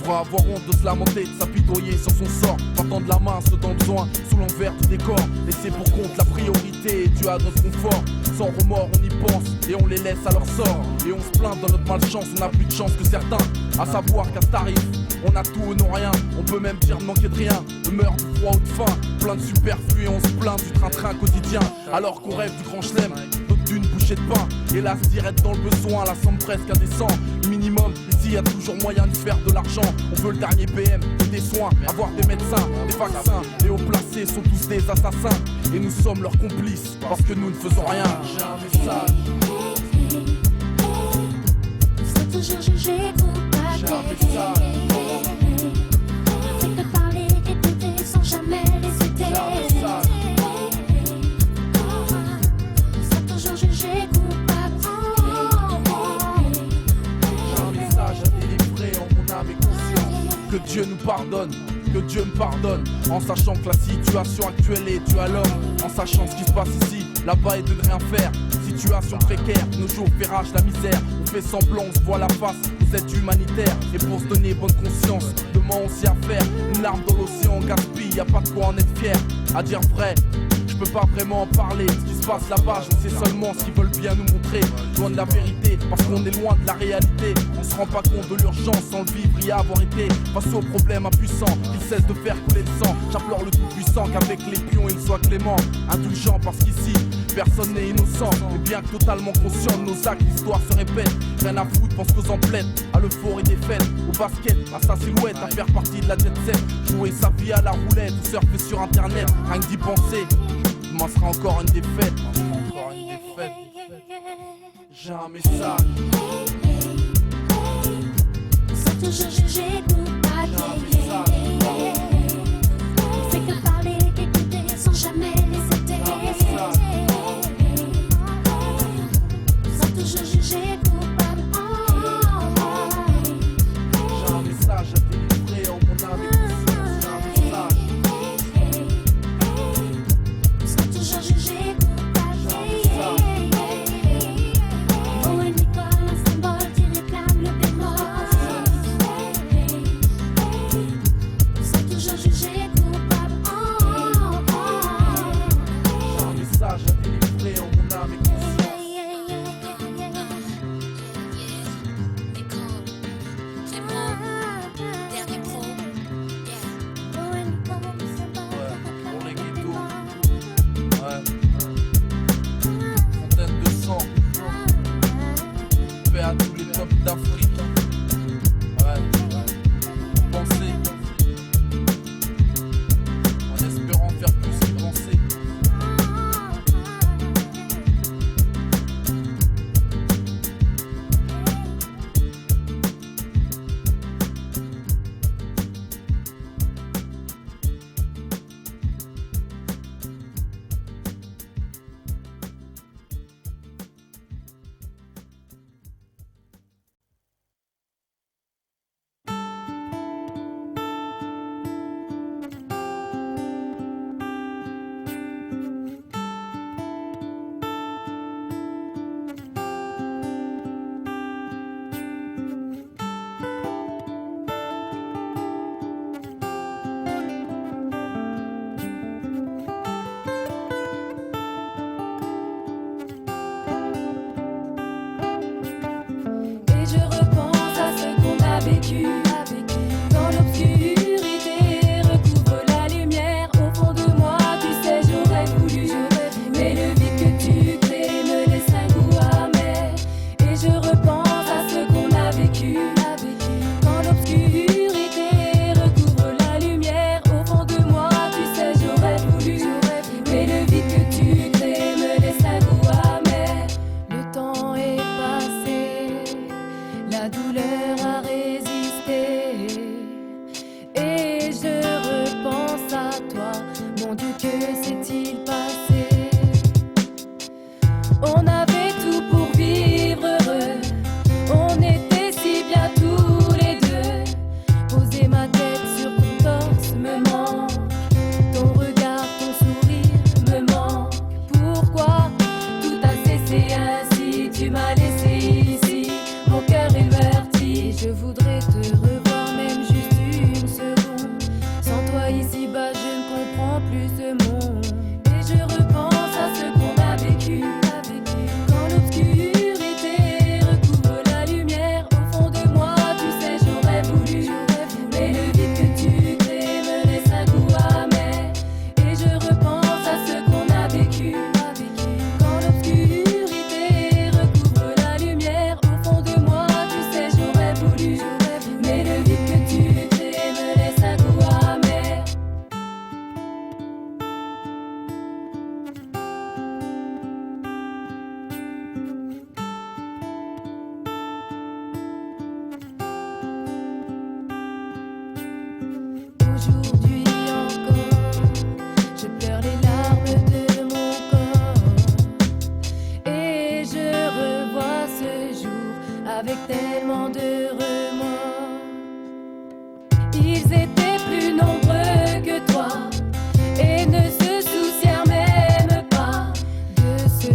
va avoir honte de se lamenter, de s'apitoyer sur son sort, partant de la main ceux dans le besoin, sous l'envers du décor. Laisser pour compte la priorité est due à notre confort. Sans remords on y pense et on les laisse à leur sort. Et on se plaint dans notre malchance, on a plus de chance que certains. À savoir qu'à ce tarif, on a tout ou non rien. On peut même dire de manquer de rien, de meurtre, de froid ou de faim. Plein de superflu et on se plaint du train-train quotidien. Alors qu'on rêve du grand chelem, d'une bouchée de pain. Hélas, direct dans le besoin, la somme presque indécent. Minimum, ici y a toujours moyen de faire de l'argent. On veut le dernier PM, des soins, avoir des médecins, des vaccins. Les hauts placés sont tous des assassins. Et nous sommes leurs complices, parce que nous ne faisons rien. J'ai un message. Faut toujours juger coupable. J'ai un message. Fait que parler, écouter sans jamais les aider. J'ai un message. Faut toujours juger coupable. J'ai un message à délivrer en mon âme et conscience. Que Dieu nous pardonne, que Dieu me pardonne. En sachant que la situation actuelle est due à l'homme. En sachant ce qui se passe ici, là-bas et de ne rien faire. Situation précaire, nos jours fait rage la misère. On fait semblant, on se voit la face, vous êtes humanitaire. Et pour se donner bonne conscience, demain on s'y a faire. Une larme dans l'océan gaspille, y a pas de quoi en être fier. À dire vrai, je peux pas vraiment en parler. Ce qui se passe là-bas, je sais seulement ce qu'ils veulent bien nous montrer. Loin de la vérité, parce qu'on est loin de la réalité. On se rend pas compte de l'urgence sans le vivre y avoir été. Face aux problèmes impuissants, qu'ils cessent de faire couler le sang. J'implore le tout-puissant qu'avec les pions il soit clément. Indulgent parce qu'ici, personne n'est innocent. Et bien que totalement conscient de nos actes, l'histoire se répète. Rien à foutre, pense qu'aux emplettes, à l'euphorie des fêtes. Au basket, à sa silhouette, à faire partie de la jet set. Jouer sa vie à la roulette, ou surfer sur internet. Rien que d'y penser, demain sera encore une défaite. J'ai un message. Faut toujours juger coupable. J'ai un message. Fait que parler, écouter sans jamais les aider. J'ai un message. Faut toujours juger coupable. J'ai un message à délivrer en mon âme et conscience. J'ai un message. Faut toujours juger coupable. Oh, une école, un symbole qui réclame le bémol. plus ce monde. Et je repense à ce qu'on a vécu. Quand l'obscurité recouvre la lumière, au fond de moi, tu sais, j'aurais voulu. Mais le vide que tu crées me laisse un goût amer. Et je repense à ce qu'on a vécu. Quand l'obscurité recouvre la lumière, au fond de moi, tu sais, j'aurais voulu. Mais le vide que tu crées me laisse un goût amer. Aujourd'hui encore, je pleure les larmes de mon corps. Et je revois ce jour avec tellement de remords. Ils étaient plus nombreux que toi et ne se soucièrent même pas de ce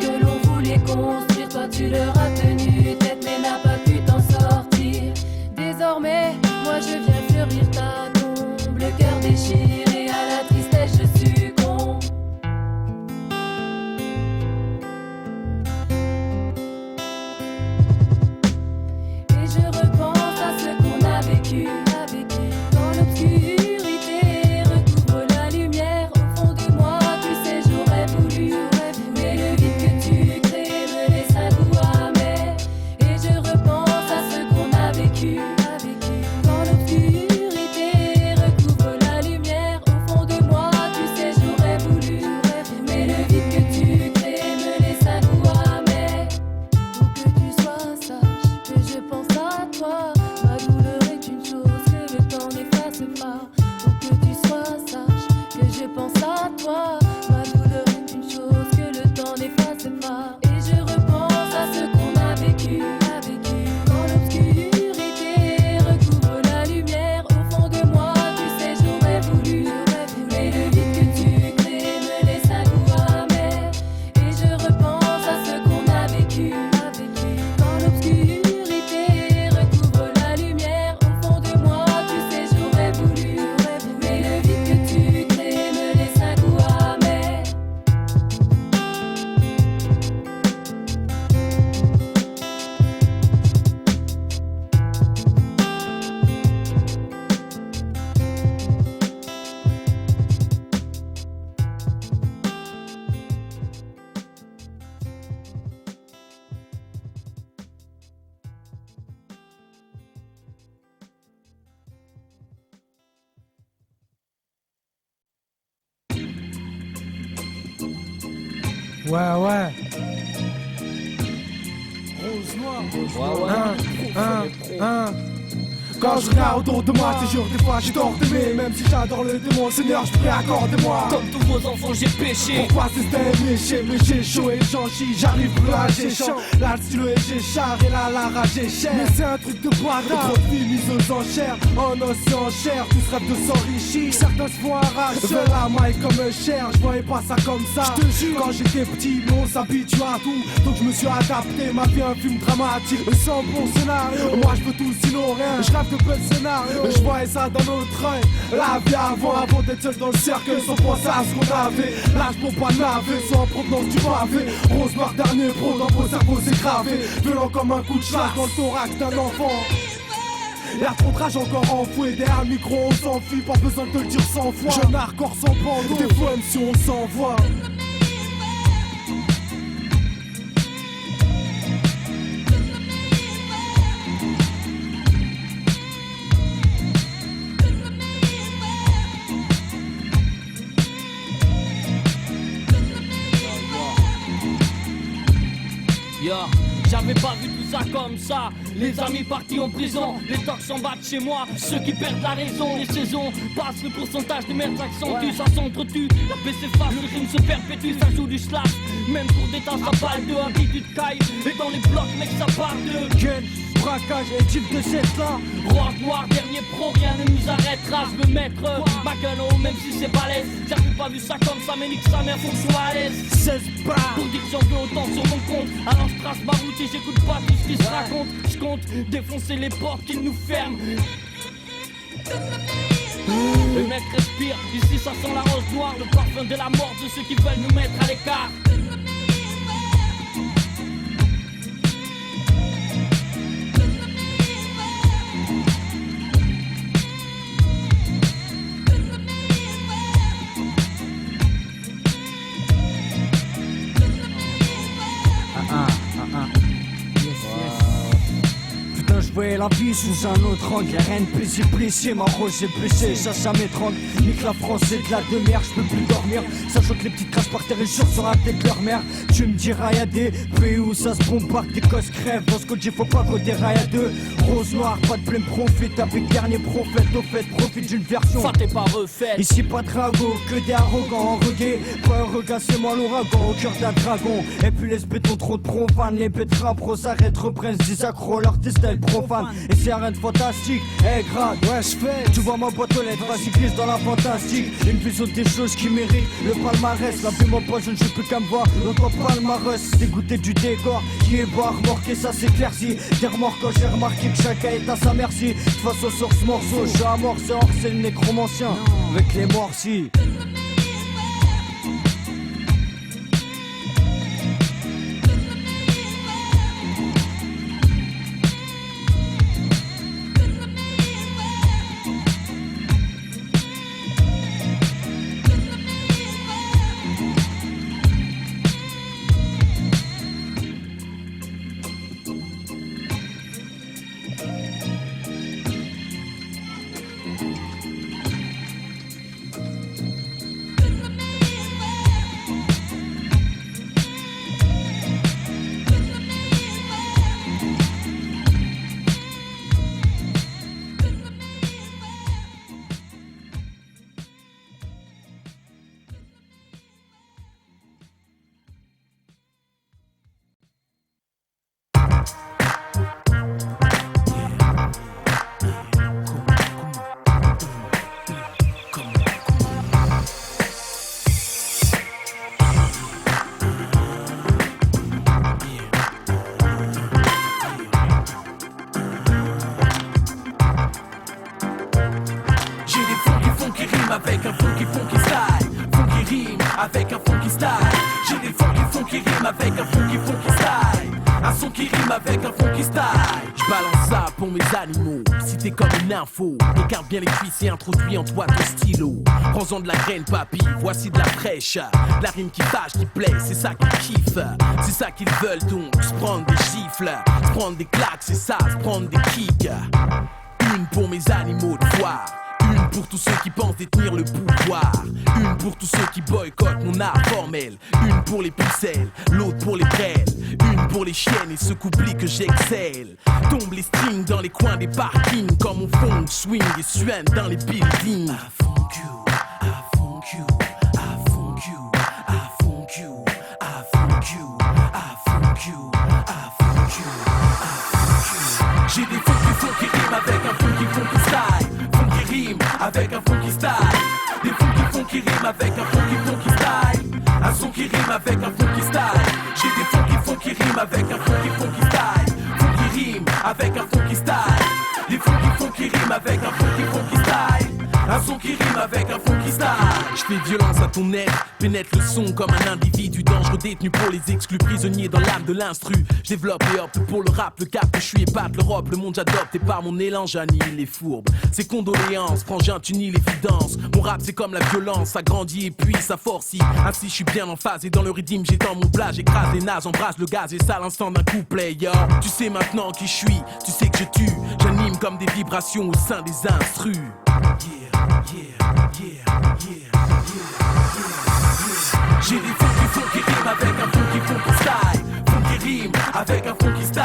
que l'on voulait construire. Toi tu leur as tenu tête mais n'as pas pu t'en sortir. Désormais, moi je viens fleurir ta tombe, le cœur déchiré, à la tristesse je succombe. Et je repense à ce qu'on a vécu. Quand l'obscurité recouvre la lumière, au fond de moi, tu sais, j'aurais voulu. Mais le vide que tu crées me laisse un goût amer. Et je repense à ce qu'on a vécu. Quand l'obscurité recouvre la lumière, au fond de moi, tu sais, j'aurais voulu. Mais le vide que tu crées me laisse un goût amer. Pour que tu sois sage, que je pense à toi. Ma douleur est une chose que le temps n'efface pas. Pour que tu sois sage, que je pense à toi. Ma douleur est une chose que le temps n'efface pas. Et je repense à ce qu'on a vécu. Quand l'obscurité recouvre la lumière, au fond de moi, tu sais, j'aurais voulu. Mais le vide que tu crées me laisse un goût amer. Et je repense à ce qu'on a vécu. Quand l'obscurité recouvre la lumière, au fond de moi, tu sais, j'aurais voulu. Mais le vide que tu crées me laisse un goût amer. Ouais. Quand je regarde autour de moi, je te jure, des fois j'ai tort d'aimer. Même si j'adore le démon, Seigneur, je prie, accorde-moi. Comme tous vos enfants, j'ai péché. Pourquoi c'est méché, mais j'ai chaud et j'en chie. J'arrive plus là, j'ai chaud. Là, le stylo et j'ai char et là, la rage est chère. Mais c'est un truc de bâtard. Trop de filles mises aux enchères, en os et en chair. Tous rêvent de s'enrichir. Certains se font arracher. Fais la maille comme un cher, je voyais pas ça comme ça. Je te jure, quand j'étais petit, mais on s'habitue à tout. Donc je me suis adapté, ma vie un film dramatique. Sans bon scénario, moi je veux tout sinon rien. Je rêve de bel scénario, je voyais ça dans notre œil. La vie avant d'être seul dans le cercle, sans penser à ce qu'on avait. L'âge pour pas naver, sans en provenance du pavé. Rose noir dernier pro, dans vos cerveaux c'est gravé. Violent comme un coup de chasse dans le thorax d'un enfant. Y'a trop de rage encore enfoué, derrière le micro on s'enfuit, pas besoin de te le dire 100 fois. Jeune hardcore sans bandeau, des fois même si on s'envoie. J'avais pas vu tout ça comme ça. Les amis partis en prison, les torches s'en battent chez moi. Ceux qui perdent la raison, les saisons passent, le pourcentage de merde s'accentue, ça s'entretue. La paix s'efface, le crime se perpétue, ça joue du slash. Même pour des tasses à balle de attitude caille. Et dans les blocs, mec, ça part de gun. Braquage et type de cette là. Roi noir, dernier pro, rien ne nous arrêtera. Je veux mettre ma gueule en haut, même si c'est balèze. J'avais pas vu ça comme ça, mais nique sa mère, faut que je sois à l'aise. 16 barres pour dire que j'en veux autant sur mon compte. Alors je trace ma route et j'écoute pas tout ce qui se raconte. Je compte défoncer les portes qu'ils nous ferment. Le mec respire, ici ça sent la rose noire, le parfum de la mort de ceux qui veulent nous mettre à l'écart. voyais la vie sous un autre angle. Y'a rien de plaisir blessé, ma rose est blessée, ça m'étrangle. Nique la France, c'est de la demi-heure, je peux plus dormir. Sachant que les petites craches par terre et jure sur la tête de leur mère. Tu me diras, y'a des pays où ça se bombarde, des gosses crèvent. Dans ce côté, faut pas qu'on déraille à deux. Rose noire, pas de blême, profite avec dernier prophète. Au fait, profite d'une version. Ça t'est pas refait. Ici, pas de drago, que des arrogants enrugués. Pas un regard, c'est moi l'ouragan, au cœur d'un dragon. Et puis les bétons trop de profanes, les bêtes pro s'arrêtent, reprennent, des accros, leur style profane. Et c'est rien de fantastique, grade, ouais j'fais. Tu vois ma boîte aux lettres, vas-y glisse dans la fantastique. Une vision des choses qui méritent le palmarès. La vie moi je ne sais plus qu'à me voir, l'autre palmarès. Dégoûté du décor, qui est bas, remorqué ça s'éclaircit. Des remords quand j'ai remarqué que chacun est à sa merci. De toute façon sur ce morceau, j'ai amorcé hors, c'est le nécromancien. Avec les morts si. Avec un funky style, funky rime avec un funky style. J'ai des funky rimes avec un funky style. Un son qui rime avec un funky style. J'balance ça pour mes animaux. Si t'es comme une info, écarte bien les cuisses et introduis en toi ton stylo. Prends-en de la graine papy, voici de la fraîche. De la rime qui fâche, qui plaît, c'est ça qu'ils kiffent. C'est ça qu'ils veulent donc, se prendre des gifles, se prendre des claques, c'est ça, se prendre des kicks. Une pour mes animaux de foire. Une pour tous ceux qui pensent détenir le pouvoir. Une pour tous ceux qui boycottent mon art formel. Une pour les pucelles, l'autre pour les prêles. Une pour les chiennes et ceux qu'oublient que j'excelle. Tombe les strings dans les coins des parkings. Comme mon fond swing et suinte dans les buildings. I funk you, I funk you, I funk you, I funk you, I funk you, I funk you, I funk you, I funk you. J'ai des funky rimes avec un funky style. Avec un funky style. Des funky rimes avec un funky style. Un son qui rime avec un funky style. J'ai des funky rimes avec un funky style. Funky rime avec un funky style. Des funky rimes avec un funky style. Un son qui rime avec un funky style. Je fais violence à ton être, pénètre le son comme un individu dangereux détenu pour les exclus, prisonnier dans l'âme de l'instru. Je développe et opte pour le rap, le cap que je suis épate, l'Europe, le monde j'adopte et par mon élan j'annihile les fourbes. C'est condoléances, frangin tu nies l'évidence. Mon rap c'est comme la violence, ça grandit et puis ça forcit. Ainsi je suis bien en phase et dans le rythme j'étends mon plat, j'écrase les nazes, embrasse le gaz et ça l'instant d'un couplet. Yo, tu sais maintenant qui je suis, tu sais que je tue, j'anime comme des vibrations au sein des instrus. J'ai des funky rimes avec un funky style. Funky rime avec un funky style.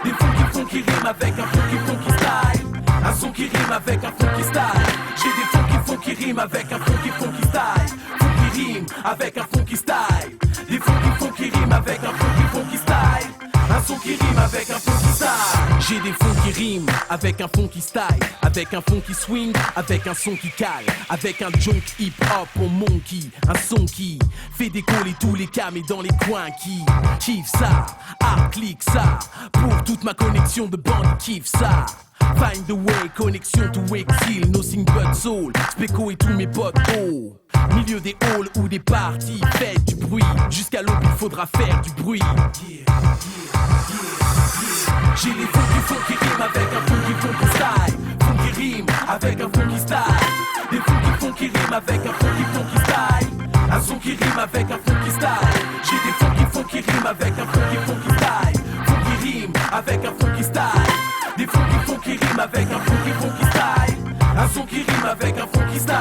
Des funky rimes avec un funky style. Un son qui rime avec un funky style. J'ai des funky rimes avec un funky style. Funky rime avec un funky style. Des funky rimes avec un funky style. Un son qui rime avec un funky style. J'ai des funky rimes avec un funky style. Avec un funky swing, avec un son qui cale. Avec un junk hip hop pour monkey. Un son qui fait décoller tous les cams et dans les coins qui kiffe ça, clique ça. Pour toute ma connexion de bande kiffe ça. Find the way, connexion to exil, nothing but soul. Spéco et tous mes potes, oh. Milieu des halls ou des parties, faites du bruit. Jusqu'à l'aube, il faudra faire du bruit. J'ai les faux qui riment avec un funky style. Font qui riment avec un funky style. Des faux qui riment avec un funky style. Un son qui rime avec un funky style. J'ai des faux qui riment avec un funky style. Font qui riment avec un funky style. Des faux qui riment avec un funky style. Un son qui rime avec un funky style.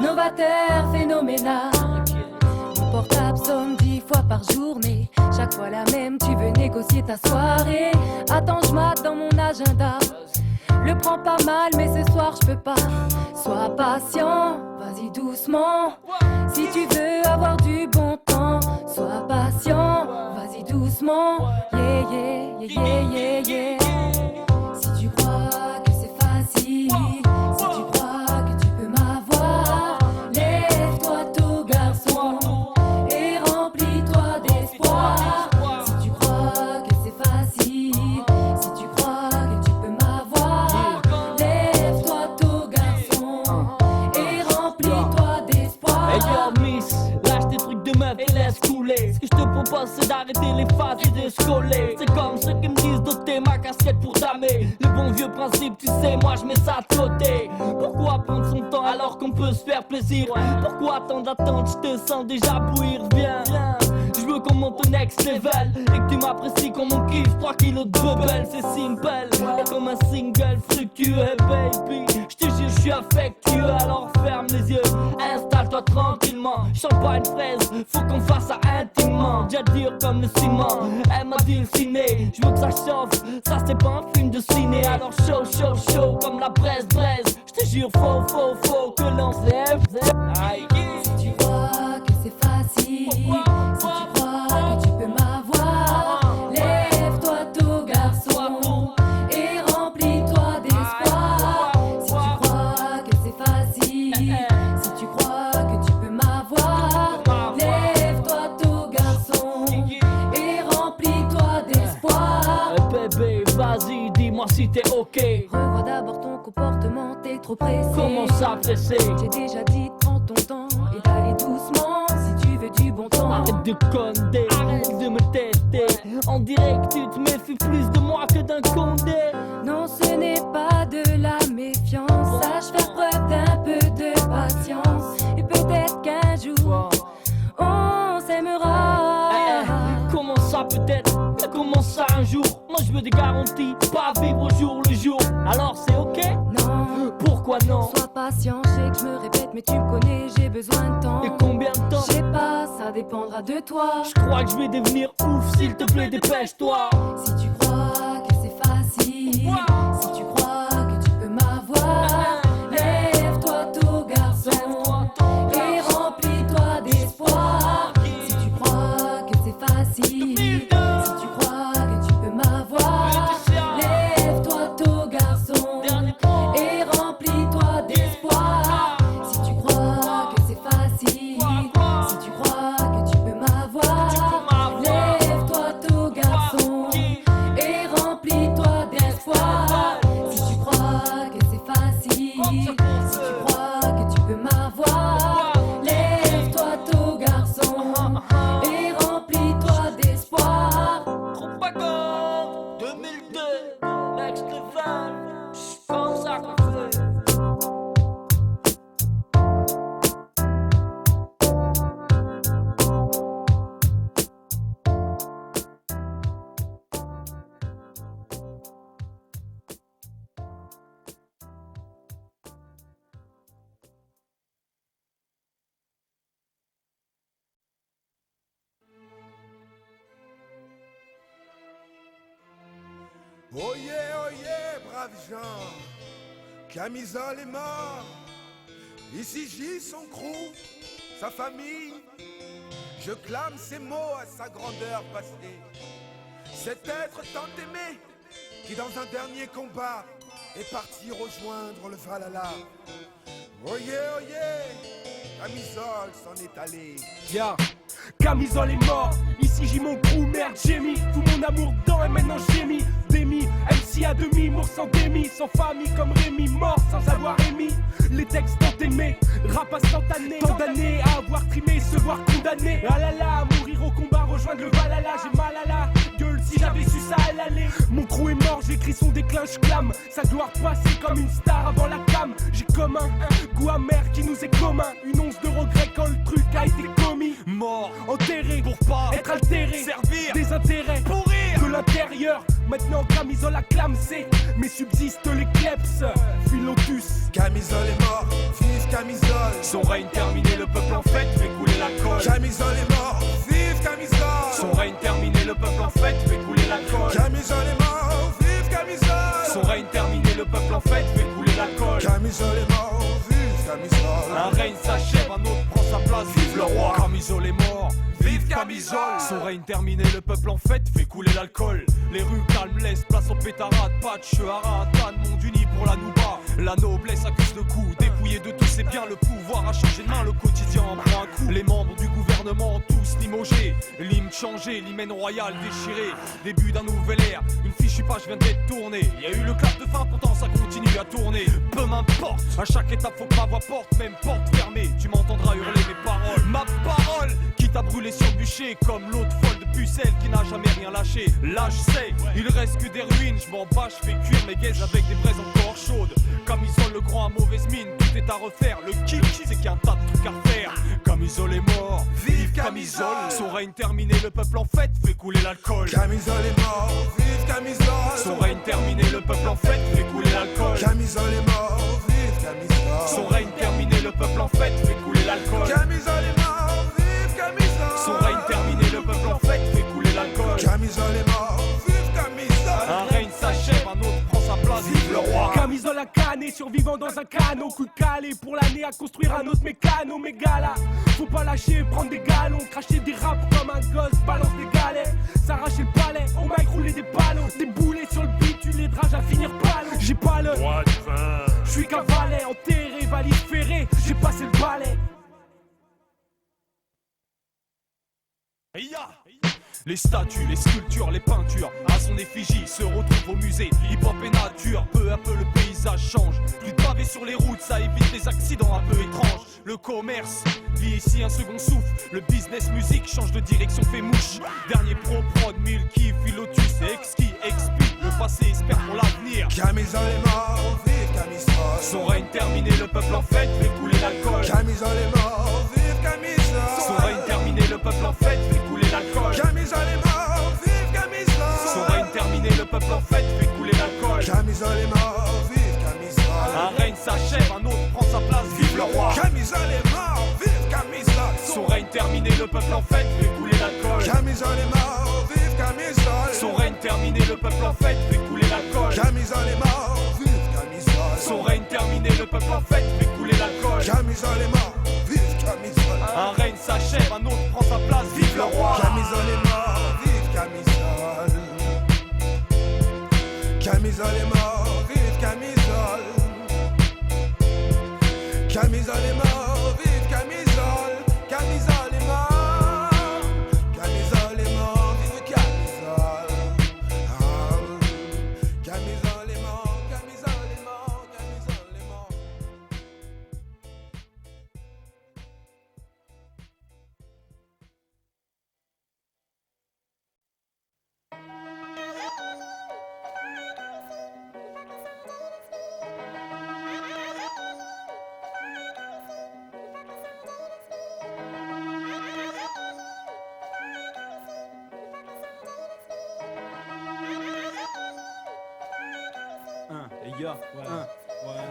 Novateur, phénoménal. Mon portable sonne 10 fois par journée. Chaque fois la même, tu veux négocier ta soirée. Attends, je mate dans mon agenda. Le prends pas mal, mais ce soir je peux pas. Sois patient, vas-y doucement. Si tu veux avoir du bon temps, sois patient, vas-y doucement. Yeah, yeah, yeah, yeah, yeah, yeah. Si tu crois que c'est facile, si tu crois que tu peux m'avoir, lève-toi tôt garçon et remplis-toi d'espoir. Si tu crois que c'est facile, si tu crois que tu peux m'avoir, lève-toi tôt garçon et remplis-toi d'espoir. Hey yo miss, lâche tes trucs de meuf et laisse couler. Ce que je te propose c'est d'arrêter les phases et de se coller. C'est comme ceux qui me disent d'ôter ma casquette pour damer. Le bon vieux principe, tu sais, moi je mets ça de côté. Pourquoi prendre son temps alors qu'on peut se faire plaisir? Pourquoi tant d'attente, je te sens déjà bouillir. Viens, je veux qu'on monte au next level et que tu m'apprécies comme on kiffe. 3 kilos de bubble, c'est simple. Et comme un single fructueux, baby. Je te jure, je suis affectueux, alors ferme les yeux. Installe-toi tranquillement, champagne fraise, faut qu'on fasse ça intimement. Déjà dur comme le ciment, elle m'a dit le ciné. Je veux que ça chauffe, ça c'est pas un film de ciné. Alors chaud, comme la braise. Je te jure, faut que l'on s'aime. Si tu crois que c'est facile, si tu crois que tu peux m'avoir, lève-toi tôt garçon et remplis-toi d'espoir. Si tu crois que c'est facile, si tu crois que tu peux m'avoir, lève-toi tôt garçon et remplis-toi d'espoir. Bébé, vas-y, dis-moi si t'es ok. Revois d'abord ton comportement, t'es trop pressé. Comment ça pressé? J'ai déjà dit prends ton temps et d'aller doucement si tu veux du bon temps. Arrête de condé, arrête de me tester. On dirait que tu te méfies plus de moi que d'un condé. Non, ce n'est pas de la méfiance. Sache faire preuve d'un peu de patience. Et peut-être qu'un jour on s'aimera. Comment ça peut-être? Mais comment ça un jour? Moi je veux des garanties, pas vivre au jour le jour. Alors c'est ok? Non, Pourquoi non? sois patient, je sais que je me répète, mais tu me connais, j'ai besoin de temps. Et combien de temps? Je sais pas, ça dépendra de toi. Je crois que je vais devenir ouf, s'il te plaît dépêche-toi. Si tu crois que c'est facile, si tu crois que tu peux m'avoir, lève-toi tôt garçon et remplis-toi d'espoir. Si tu crois que c'est facile, si tu crois que tu peux m'avoir, lève-toi tôt garçon et remplis-toi d'espoir. Si tu crois que c'est facile, si tu crois que tu peux m'avoir, lève-toi tôt garçon et remplis-toi d'espoir. Oyez, braves gens, Camisole est mort. Ici J, son crew, sa famille. Je clame ces mots à sa grandeur passée. Cet être tant aimé, qui dans un dernier combat est parti rejoindre le Valhalla. Oyez, Camisole s'en est allé. Yeah. Camisole est mort, ici j'ai mon crew, merde j'ai mis tout mon amour dedans et maintenant j'ai mis Demi, MC à demi, mours sans démis, sans famille comme Rémi, mort sans avoir émis les textes tant aimés, rap instantané, tant d'années à avoir trimé, se voir condamné, ah là là, mourir au combat, rejoindre le Valhalla, j'ai mal à la gueule, si j'avais su ça elle allait. Mon crew est mort, j'écris son déclin, je clame, sa gloire passée comme une star avant la cam, j'ai comme un goût amer qui nous est commun, une once de regret quand le truc a été commis, mort, enterré, pour pas être altéré, servir des intérêts, pourrir de l'intérieur. Maintenant Camisole acclame c'est, mais subsistent les kleps, fuit Lotus. Camisole est mort, vive Camisole. Son règne terminé, le peuple en fête fait couler l'alcool. Camisole est mort, vive Camisole. Son règne terminé, le peuple en fête fait couler l'alcool. Camisole est mort, vive Camisole. Son règne terminé, le peuple en fête fait couler l'alcool. Camisole est mort, vive Camisole. Un règne s'achève, un autre prend sa place, vive le roi. Camisole est mort, vive Camisole. Son règne terminé, le peuple en fête fait couler l'alcool. Les rues calmes laissent place aux pétarades, patch, haras, tan, monde uni pour la nouba. La noblesse accuse le coup, dépouillé de tous ses biens, le pouvoir a changé de main, le quotidien en prend un coup. Les membres du gouvernement tous limogés, l'hymne changé, l'hymen royal déchiré. Début d'un nouvel ère, une fichue page vient d'être tournée. Y a eu le clap de fin, pourtant ça continue à tourner. Peu m'importe, à chaque étape faut que ma voix porte, même porte fermée, tu m'entendras hurler mes paroles. Ma parole, qui t'a brûlé sur le bûcher, comme l'autre folle de pucelle qui n'a jamais rien lâché. Là je sais, il reste que des ruines, je m'en bats, je fais cuire mes gaises avec des braises encore chaudes. Camisole le grand à mauvaise mine, tout est à refaire. Le kick, c'est qu'il y a un tas de trucs à faire. Camisole est mort, vive Camisole. Son règne terminé, le peuple en fête fait couler l'alcool. Camisole est mort, vive Camisole. Son règne terminé, le peuple en fête fait couler l'alcool. Camisole est mort, vive Camisole. Son règne terminé, le peuple en fête fait couler l'alcool. Camisole est mort, vive Camisole. Son règne terminé, le peuple en fête fait couler l'alcool. Camisole est mort, vive Camisole. Un règne s'achève, un autre prend sa place, vive le roi. Camisole à canne, survivant dans un canot. Coup de calé pour l'année à construire un autre mécano. Mégala, faut pas lâcher, prendre des galons. Cracher des raps comme un gosse, balance des galets. S'arracher le palais, au mic rouler des ballons. Des boulets sur le bitume, les drages à finir palo. J'ai pas le droit du vin. J'suis qu'un valet, enterré, valise ferré. J'ai passé le balai. Les statues, les sculptures, les peintures à son effigie se retrouvent au musée. Hip-hop et nature, peu à peu le paysage change. Plus de pavés sur les routes, ça évite les accidents un peu étranges. Le commerce vit ici un second souffle. Le business musique change de direction, fait mouche. Dernier pro prod, Milky, Lotus et exquis explique le passé, espère pour l'avenir. Camisole est mort, vive Camisole. Son règne terminé, le peuple en fête fait couler l'alcool. Camisole est mort, vive Camisole. Son règne terminé, le peuple en fête fait couler l'alcool. Camisole est mort, vive Camisole. Son règne terminé, le peuple en fête fait couler l'alcool. Camisole est mort, vive Camisole. Un règne s'achève, un autre prend sa place, vive le roi. Camisole est mort, vive Camisole. Son règne terminé, le peuple en fête fait couler l'alcool. Camisole est mort, vive Camisole. Son règne terminé, le peuple en fête fait couler l'alcool. Camisole est mort, vive Camisole. Son règne terminé, le peuple en fête fait couler l'alcool. Camisole est mort, vive Camisole. Un règne s'achève, un autre prend sa place, vive le roi. Camisole est mort, vive Camisole. Camisole est mort, vive Camisole. Camisole est mort, vive Camisole. Camisole est mort. Camisole est mort, vive Camisole. Ah. Camisole est mort, Camisole est mort, Camisole est mort.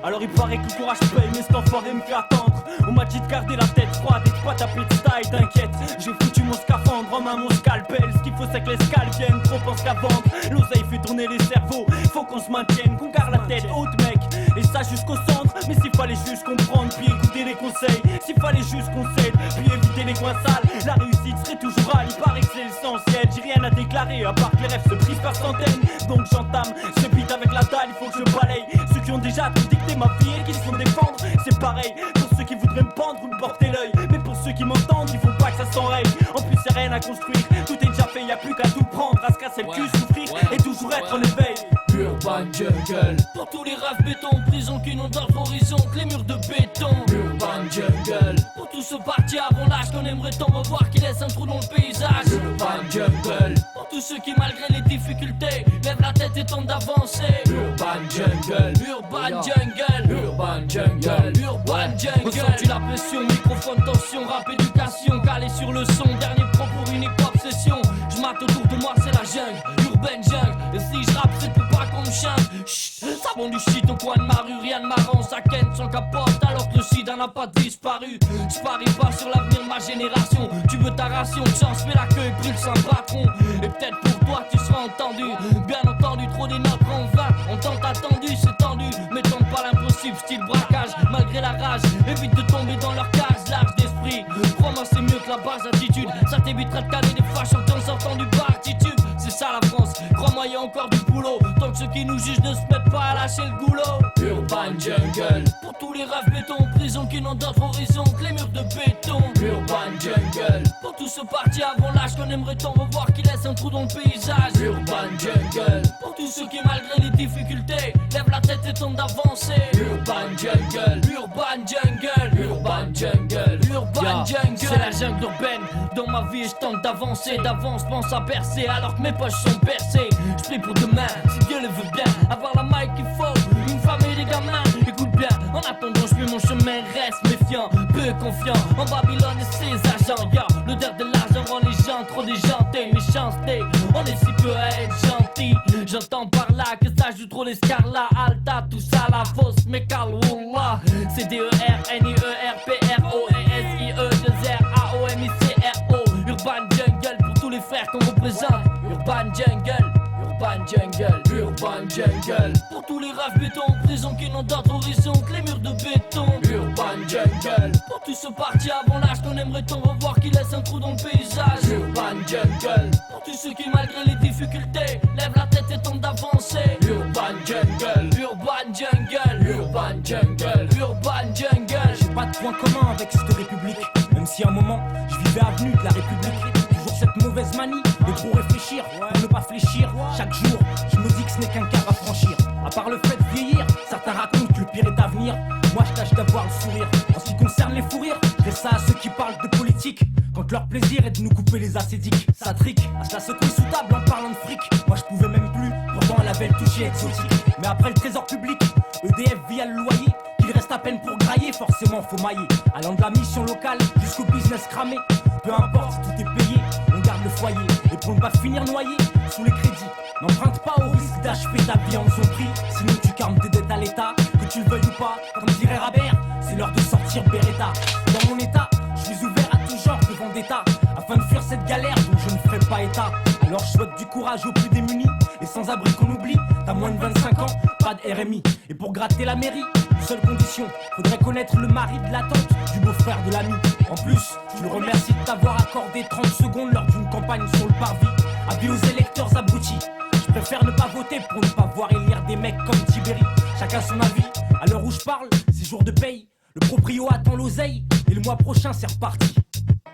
Alors il paraît que le courage paye, mais cet enfoiré me fait attendre. On m'a dit de garder la tête froide et de pas taper de style, t'inquiète. J'ai foutu mon scaphandre en main, mon scalpel. Ce qu'il faut c'est que les scalps viennent, trop pense qu'à vendre. L'oseille fait tourner les cerveaux, faut qu'on se maintienne, qu'on garde la tête haute mec. Et ça jusqu'au centre, mais s'il fallait juste comprendre, puis écouter les conseils. S'il fallait juste qu'on s'aide, puis éviter les coins sales. La réussite serait toujours râle, il paraît que c'est l'essentiel. J'ai rien à déclarer, à part que les rêves se brisent par centaines. Donc j'entame ce beat avec la dalle, il faut que je balaye ceux qui ont déjà tout dicté ma vie et qui se font défendre. C'est pareil pour ceux qui voudraient me pendre ou me porter l'œil, mais pour ceux qui m'entendent, ils font pas que ça s'enraye. En plus y'a rien à construire, tout est déjà fait, y'a plus qu'à tout prendre, à se casser le cul, souffrir et toujours être en éveil. Urban Jungle. Pour tous les rêves béton, prison qui n'ont dans l'horizon que les murs de béton. Urban Jungle. Pour tous ceux partis avant l'âge qu'on aimerait tant revoir, qui laissent un trou dans le paysage. Urban Jungle. Pour tous ceux qui malgré les difficultés lèvent la tête et tentent d'avancer. Urban Jungle. Urban Jungle. Urban Jungle. Urban Jungle. Ressens-tu la pression, microphone, tension, rap, éducation, calé sur le son, dernier pro pour une hip-hop session. Je mate autour de moi, c'est la jungle, urbaine jungle. Et si je rappe, c'est pour pas qu'on me change. Chut, ça vend du shit au coin de ma rue, rien de marrant, ça ken sans capote, alors que le sida n'a pas disparu. Je parie pas sur l'avenir de ma génération. Tu veux ta ration, chance, fais l'accueil, brûle sans patron. Et peut-être pour toi, tu seras entendu. Bien entendu, trop des notes en vain. On tente attendu, c'est tendu, mais tente pas l'impossible, style braquage, malgré la rage. Évite de tomber dans leur cage, large d'esprit. Crois-moi, c'est mieux que la basse attitude. Ça t'évitera de caler des fâches en sortant du bar attitude. C'est ça la France, crois-moi y'a encore du boulot. Tant que ceux qui nous jugent ne se mettent pas à lâcher le goulot. Urban Jungle. Pour tous les rêves béton, prison qui n'ont d'autre horizon que les murs de béton. Urban Jungle. Pour tous ceux partis avant l'âge qu'on aimerait tant revoir, qui laissent un trou dans le paysage. Urban Jungle. Pour tous ceux qui malgré les difficultés lèvent la tête et tentent d'avancer. Urban Jungle. Urban Jungle. Urban Jungle. Urban Jungle. C'est la jungle urbaine. Dans ma vie je tente d'avancer, d'avance pense à percer alors que mes poches sont percées. Je prie pour demain, si Dieu le veut bien, avoir la maille qu'il faut, une femme et des gamins. Écoute bien, en attendant je fais mon chemin, reste méfiant, peu confiant en Babylone et ses agents. Yeah, l'odeur de l'argent rend les gens trop déjantés, méchanceté, on est si peu à être gentil. J'entends par là que ça joue trop l'escarlat, alta, tout ça la fausse mécal, wallah. C'est D-E-R-N-I-E-R-P-R-O-S-I-E-2-R-A-O-M-I-C-R-O. Urban Jungle pour tous les frères qu'on représente. Urban Jungle. Urban Jungle. Urban Jungle. Pour tous les rêves béton, prison qui n'ont d'autre horizon que les murs de béton. Urban Jungle. Pour tous ceux partis avant l'âge qu'on aimerait tant revoir, qui laissent un trou dans le paysage. Urban Jungle. Pour tous ceux qui malgré les difficultés lèvent la tête et tentent d'avancer. Urban Jungle. Urban Jungle. Urban Jungle. Urban Jungle. J'ai pas de point commun avec cette république. Même si à un moment, je vivais avenue de la République. Toujours cette mauvaise manie de trop réfléchir pour ne pas fléchir. Chaque jour, je me dis que ce n'est qu'un cap à franchir. À part le fait de vieillir, certains racontent que le pire est à venir. Moi je tâche d'avoir le sourire. En ce qui concerne les fous rires, je laisse ça à ceux qui parlent de politique. Quand leur plaisir est de nous couper les acédiques. Ça trique, à se la secouer sous table en parlant de fric. Moi je pouvais même plus, pourtant elle avait le toucher exotique. Mais après le trésor public, EDF via le loyer, il reste à peine pour grailler, forcément faut mailler. Allant de la mission locale jusqu'au business cramé. Peu importe si tout est payé, on garde le foyer. Et pour ne pas finir noyé sous les crédits, n'emprunte pas au risque d'achever ta vie en son prix. Sinon tu carmes tes dettes à l'État, que tu le veuilles ou pas. Comme dirait Rabert, c'est l'heure de sortir Beretta. Dans mon état, je suis ouvert à tout genre de vendetta, afin de fuir cette galère dont je ne ferai pas état. Alors je souhaite du courage aux plus démunis et sans abri qu'on oublie. T'as moins de 25 ans, pas de RMI. Et pour gratter la mairie, une seule condition, faudrait connaître le mari de la tante, du beau-frère de l'ami. En plus, je le remercie de t'avoir accordé 30 secondes lors d'une campagne sur le parvis. Avis aux électeurs abrutis, je préfère ne pas voter pour ne pas voir élire des mecs comme Tibéri. Chacun son avis, à l'heure où je parle, c'est jour de paye. Le proprio attend l'oseille et le mois prochain c'est reparti.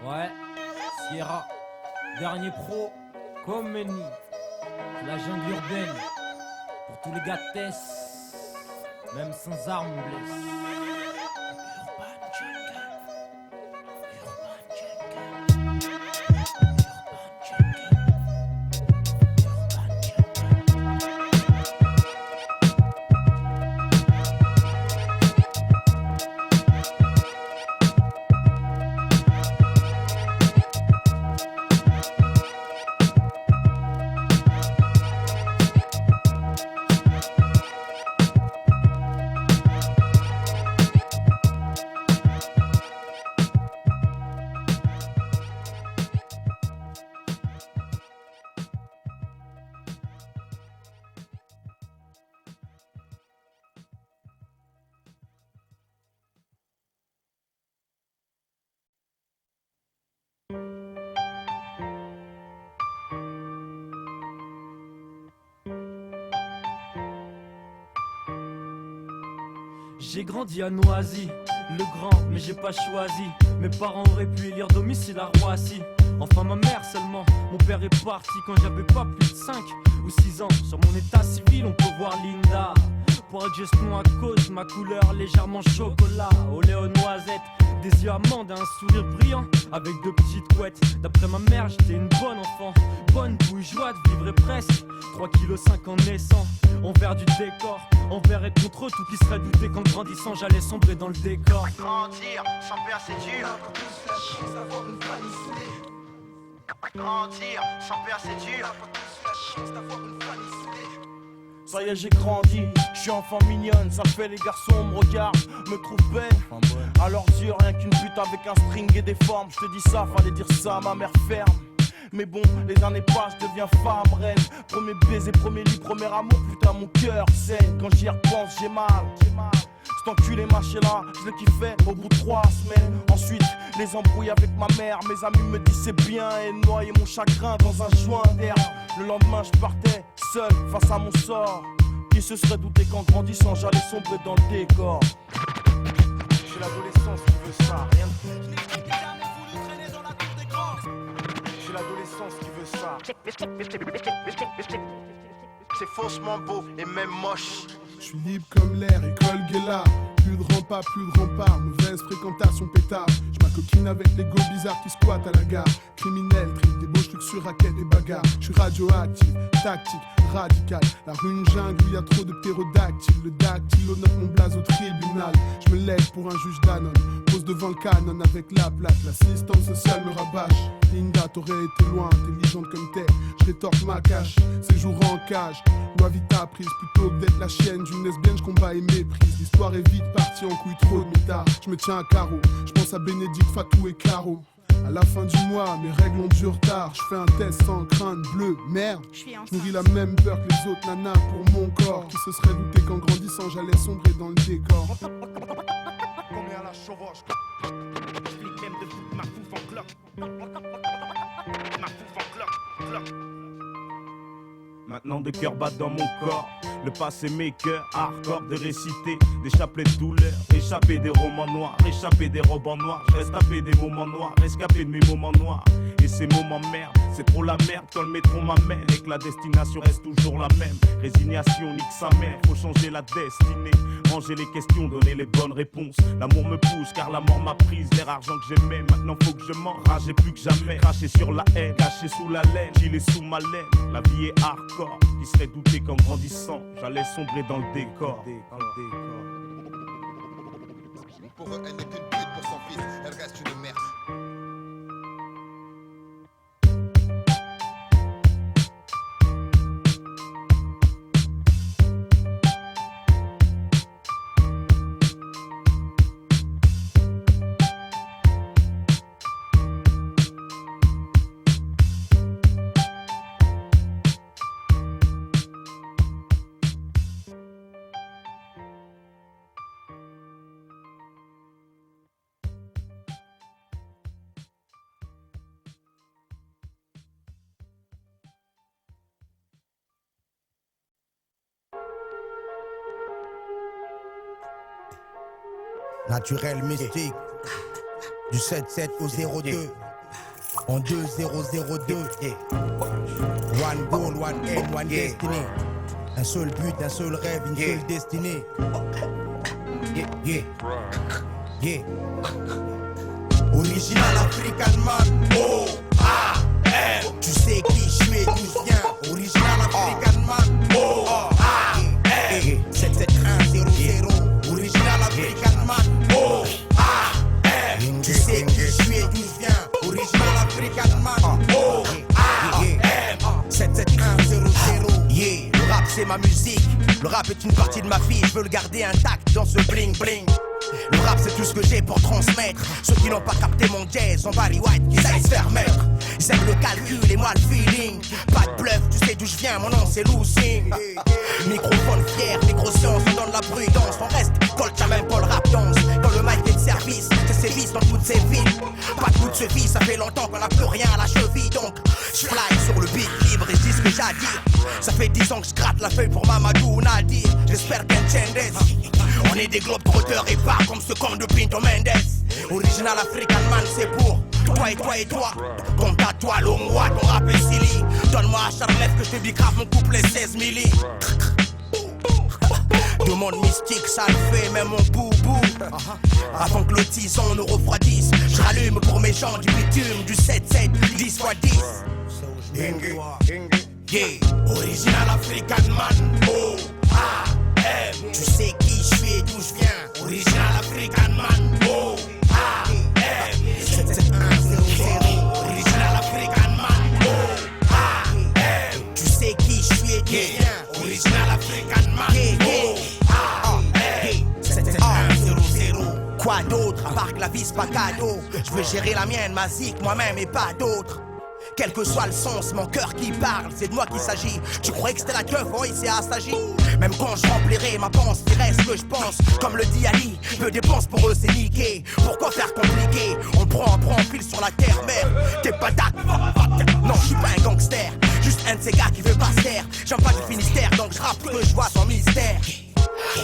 Ouais, Sierra, dernier pro, comme Meni, la jungle urbaine, pour tous les gars de Tess, même sans armes blesse. J'ai grandi à Noisy, le grand, mais j'ai pas choisi. Mes parents auraient pu élire domicile à Roissy. Enfin ma mère seulement, mon père est parti quand j'avais pas plus de 5 ou 6 ans. Sur mon état civil on peut voir Linda. Pour être juste à cause de ma couleur légèrement chocolat. Au lait aux noisettes, des yeux amandes et un sourire brillant avec 2 petites couettes. D'après ma mère j'étais une bonne enfant, bonne bourgeoise, vivrais presque 3,5 kg en naissant. Envers du décor, envers et contre tout qui serait douté qu'en grandissant j'allais sombrer dans le décor. Grandir sans peur c'est dur. Grandir sans peur c'est dur. Ça y est j'ai grandi, je suis enfant mignonne, ça fait les garçons me regardent, me trouvent belle. À leurs yeux rien qu'une pute avec un string et des formes. Je te dis ça, fallait dire ça, ma mère ferme. Mais bon, les années passent, je deviens femme, reine. Premier baiser, premier lit, premier amour, putain mon cœur saigne. Quand j'y repense j'ai mal. Cet enculé marché là, je le kiffais au bout de 3 semaines. Ensuite, les embrouilles avec ma mère. Mes amis me disent c'est bien et noyer mon chagrin dans un joint d'air. Le lendemain je partais seul face à mon sort. Qui se serait douté qu'en grandissant j'allais sombrer dans le décor. J'ai l'adolescence qui veut ça, rien de plus. Je n'ai jamais voulu traîner dans la cour des grands. J'ai l'adolescence qui veut ça. C'est faussement beau et même moche. Je suis libre comme l'air, école Guéla. Plus de remparts, mauvaise fréquentation pétard. Je m'acoquine avec les go bizarres qui squattent à la gare. Criminel, trip, débauche, trucs sur raquettes et bagarres. Je suis radioactif, tactique, radical. La rue une jungle où il y a trop de ptérodactyles. Le dactyle honore mon blaze au tribunal. Je me lève pour un juge d'Anon. Pose devant le canon avec la plaque. L'assistance sociale me rabâche. Linda, t'aurais été loin, intelligente comme t'es. Je rétorque ma cache, séjour en cage. Loi vita prise plutôt que d'être la chienne d'une lesbienne, je combat et méprise. L'histoire est vite partie en couille, trop de métard. Je me tiens à carreau, je pense à Bénédicte, Fatou et Caro. À la fin du mois, mes règles ont du retard. Je fais un test sans crainte bleue, merde. Je nourris la même peur que les autres nanas pour mon corps. Qui se serait douté qu'en grandissant j'allais sombrer dans le décor. Combien à la chevauche. J'explique même de foutre ma fouf en cloque. Ma fouf en cloque. Maintenant des cœurs battent dans mon corps. Le passé mes cœurs, hardcore de réciter des chapelets de douleur, échapper des romans noirs, échapper des robes en noir. Je reste tapé des moments noirs, escapé de mes moments noirs. Et ces moments merde, c'est trop la merde quand le métro m'amène et que la destination reste toujours la même. Résignation, nique sa mère, faut changer la destinée. Ranger les questions, donner les bonnes réponses. L'amour me pousse car la mort m'a prise. L'air argent que j'aimais, maintenant faut que je m'enrage plus que jamais. Craché sur la haine, caché sous la laine, gilet sous ma laine. La vie est hardcore, qui serait douté qu'en grandissant j'allais sombrer dans le décor. Pour eux, elle n'est qu'une pute pour son fils, elle reste une merde. Naturel mystique, du 7-7 au 02, en 2002. One goal, one aim, one destiny. Un seul but, un seul rêve, une seule destinée. Original African man, O-A-M. Tu sais qui je suis et d'où je viens. Original African man, O-A-M. 77100. Original African man, O-A-M. Tu sais qui je suis et d'où je viens. Original African man, O-A-M. 77100. Yeah, le rap c'est ma musique. Le rap est une partie de ma vie, je veux le garder intact dans ce bling bling. Le rap c'est tout ce que j'ai pour transmettre. Ceux qui n'ont pas capté mon jazz en Barry White, qui savent se faire mettre. Ils aiment le calcul et moi le feeling. Pas de bluff, tu sais d'où je viens, mon nom c'est Lucy. Microphone fier, micro-science, on donne la prudence. On reste Colt, même Paul rap danse. Quand le mic est de service, c'est service dans toutes ces villes. Pas de toute ce vie, ça fait longtemps qu'on n'a plus rien à la cheville. Donc je fly sur le beat libre et je dis ce que j'ai à dire. Ça fait 10 ans que je gratte la feuille pour Mamadou Nadir. J'espère qu'elle tienne. On est des globetrotters et pas comme ce con de Pinto Mendes. Original African man, c'est pour toi et toi et toi. Ton tatouage au moi, ton rap est silly. Donne-moi à Charlève que je te bicrave mon couplet 16 milli. De monde mystique, ça le fait, même mon boubou. Avant que le tison ne refroidisse, je rallume pour mes gens du bitume, du 7-7, 10 x 10. Yeah, original African man, O-A-M. Tu sais qui je suis et d'où je viens. Original African man, O-A-M. 7710, original African man, O-A-M. Tu sais qui je suis et d'où je viens. Original African man, O-A-M. 7710. Quoi d'autre, à part que la vie c'est pas cadeau. Je veux gérer la mienne, ma zik, moi-même et pas d'autre. Quel que soit le son, c'est mon cœur qui parle, c'est de moi qu'il s'agit. Tu croyais que c'était la keuf, oh il s'est assagi. Même quand je remplirai ma panse, dirais ce que je pense. Comme le dit Ali, peu dépenses pour eux c'est niqué. Pourquoi faire compliqué? On prend fil sur la terre, merde. T'es pas d'accord? Non, je suis pas un gangster, juste un de ces gars qui veut pas se taire. J'aime pas du Finistère, donc je rappe ce que je vois sans mystère.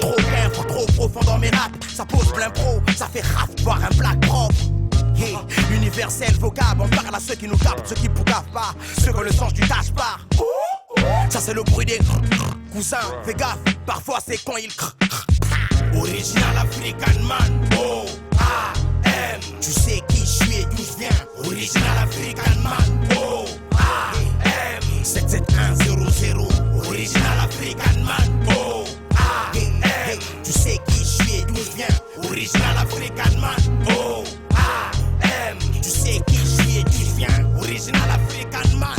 Trop info, trop profond dans mes raps. Ça pose plein pro, ça fait raf, voir un black propre. Hey, universel vocable, on parle à ceux qui nous captent, ceux qui poucavent pas, ceux qui ont le sens du tâche part. Ça c'est le bruit des cousins, fais gaffe, parfois c'est quand ils Original African man, O-A-M. Tu sais qui je suis et d'où je viens. Original African man, O-A-M. 77100, Original African man, O-A-M. Tu sais qui je suis et d'où je viens. Original African man, O-A-M. Tu sais qui je suis et d'où je viens. Original African man.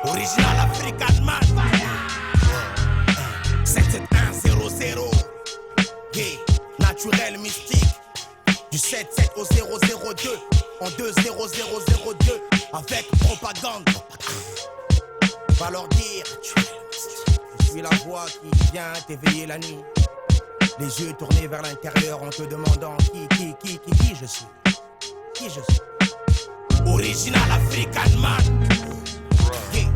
Original African man. 77100. Yeah. Naturel mystique. Du 77 au 002. En 20002. Avec propagande. Va leur dire. Je suis la voix qui vient t'éveiller la nuit. Les yeux tournés vers l'intérieur en te demandant qui je suis. Qui je suis. Original African man. Yeah.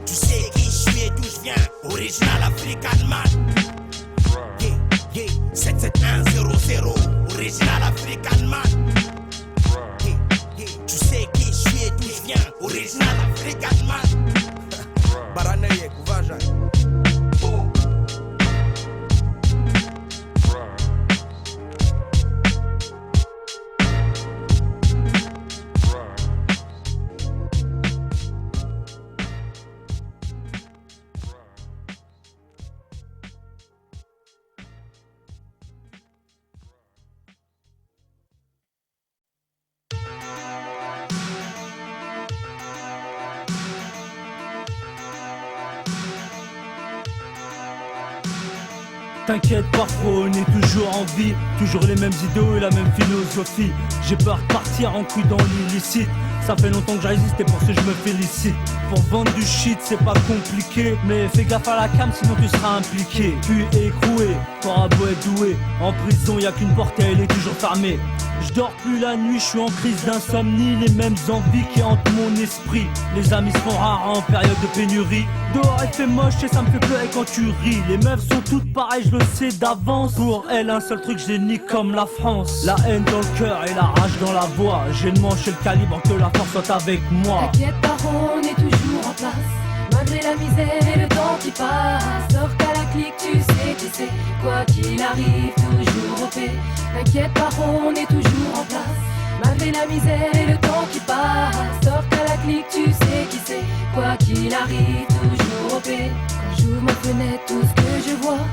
Tu sais qui je suis et d'où je viens. Original African man. Yeah, yeah. 77100. Original African man. Yeah, yeah. Tu sais qui je suis et d'où je viens. Original African man. Baraneye Kouvaja. T'inquiète pas trop, on est toujours en vie. Toujours les mêmes idéaux et la même philosophie. J'ai peur de partir en couille dans l'illicite. Ça fait longtemps que je résiste et pour ce je me félicite. Pour vendre du shit c'est pas compliqué. Mais fais gaffe à la cam sinon tu seras impliqué. Puis écroué, t'auras beau être doué. En prison y'a qu'une porte et elle est toujours fermée. Je dors plus la nuit, je suis en crise d'insomnie. Les mêmes envies qui hantent mon esprit. Les amis se font rares en période de pénurie. Dehors il fait moche et ça me fait pleurer quand tu ris. Les meufs sont toutes pareilles, je le sais d'avance. Pour elles un seul truc, je les nique comme la France. La haine dans le cœur et la rage dans la voix. J'ai le manche et le calibre, que la force soit avec moi. T'inquiète pas, on est toujours en place. Malgré la misère et le temps qui passe. Sauf qu'à la clique tu sais qui c'est. Quoi qu'il arrive, toujours au paix. T'inquiète pas, on est toujours en place. Malgré la misère et le temps qui passe. Sauf qu'à la clique tu sais qui c'est. Quoi qu'il arrive, toujours au paix. Quand j'ouvre ma fenêtre, tout ce que je vois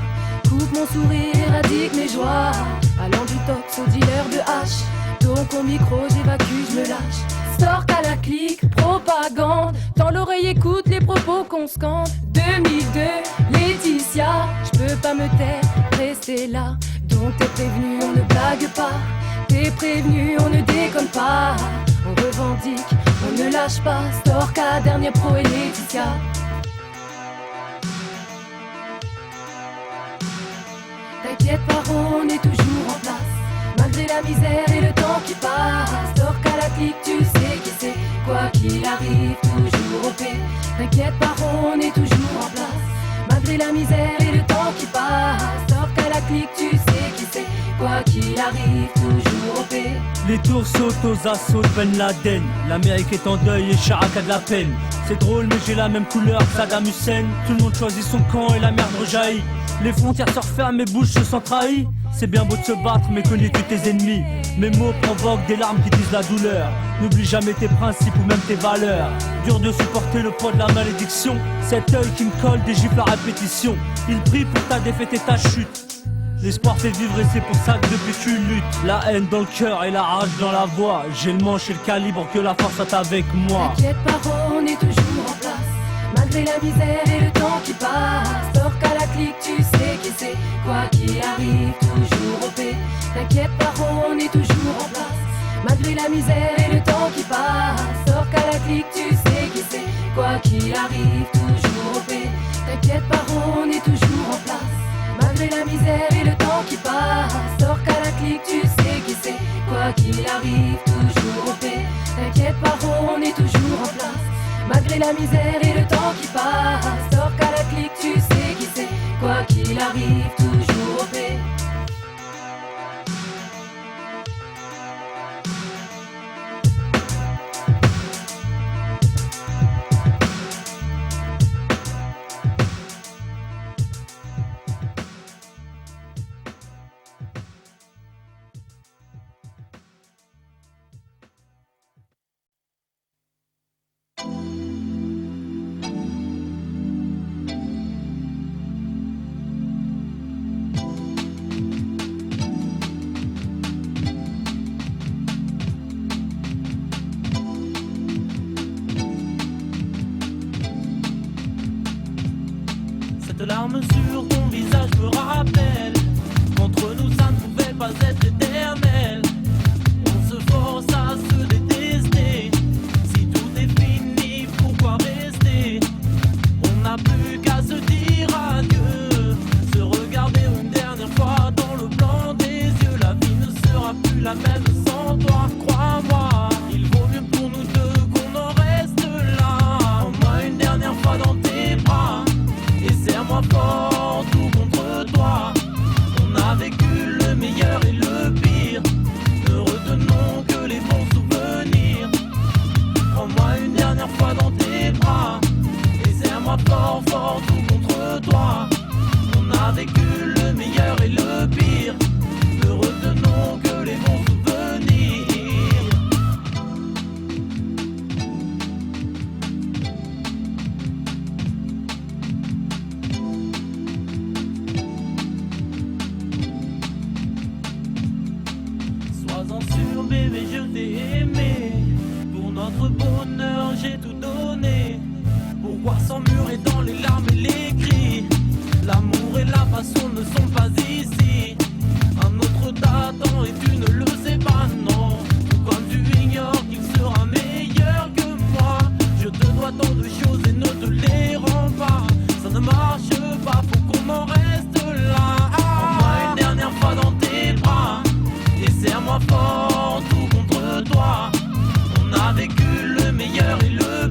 coupe mon sourire, éradique mes joies. Allant du tox au dealer de hache. Donc au micro j'évacue, je me lâche. Stork à la clique, propagande. Dans l'oreille écoute les propos qu'on scande. 2002, Laetitia, je peux pas me taire, rester là. Donc t'es prévenu, on ne blague pas. T'es prévenu, on ne déconne pas. On revendique, on ne lâche pas. Stork à dernier pro et Laetitia. T'inquiète pas, on est toujours en place. Malgré la misère et le temps qui passe. Stork à la clique, tu sais qui c'est. Quoi qu'il arrive, toujours au paix. T'inquiète pas, on est toujours en place. Malgré la misère et le temps qui passe, sauf qu'à la clique tu sais qui c'est. Quoi qu'il arrive, toujours au paix. Les tours sautent aux assauts de Ben Laden. L'Amérique est en deuil et Chirac a de la peine. C'est drôle mais j'ai la même couleur que Saddam Hussein. Tout le monde choisit son camp et la merde rejaillit. Les frontières se referment, mes bouches se sentent trahies. C'est bien beau de se battre mais connais-tu tes ennemis? Mes mots provoquent des larmes qui disent la douleur. N'oublie jamais tes principes ou même tes valeurs. Dur de supporter le poids de la malédiction. Cet œil qui me colle des gifles à répétition. Il prie pour ta défaite et ta chute. L'espoir fait vivre et c'est pour ça que depuis tu luttes. La haine dans le cœur et la rage dans la voix. J'ai le manche et le calibre, que la force soit avec moi. T'inquiète pas, on est toujours en place. Malgré la misère et le temps qui passe, sauf qu'à la clique tu sais qui c'est. Quoi qu'il arrive, toujours au paix. T'inquiète pas, on est toujours en place. Malgré la misère et le temps qui passe, sauf qu'à la clique tu sais qui c'est. Quoi qu'il arrive, toujours au paix. T'inquiète pas, on est toujours en place. Malgré la misère et le temps qui passe, sors qu'à la clique tu sais qui c'est. Quoi qu'il arrive, toujours au paix. T'inquiète pas, on est toujours en place. Malgré la misère et le temps qui passe, sors qu'à la clique tu sais qui c'est. Quoi qu'il arrive, toujours au paix. Cette larme sur ton visage me rappelle qu'entre nous ça ne pouvait pas être éternel. On se force à se détester. Si tout est fini, pourquoi rester? On n'a plus qu'à se dire adieu, se regarder une dernière fois dans le blanc des yeux. La vie ne sera plus la même sans toi, crois-moi. Il vaut mieux pour nous deux qu'on en reste là. Prends-moi une dernière fois dans tes bras et serre-moi fort tout contre toi. On a vécu le meilleur et le pire, ne retenons que les bons souvenirs. Prends-moi une dernière fois dans tes bras et serre-moi fort, fort tout contre toi. On a vécu le meilleur et le pire, ne retenons que les bons souvenirs. Sois-en sûr bébé, je t'ai aimé. Pour notre bonheur j'ai tout donné. Pourquoi s'emmurer dans les larmes et les cris? L'amour et la passion ne sont pas ici. Un autre t'attend et tu ne le sais pas, non. Tout comme tu ignores qu'il sera meilleur que moi. Je te dois tant de choses et ne te les rends pas. Ça ne marche pas, faut qu'on en reste là. Prends-moi une dernière fois dans tes bras et serre-moi fort tout contre toi. On a vécu le meilleur et le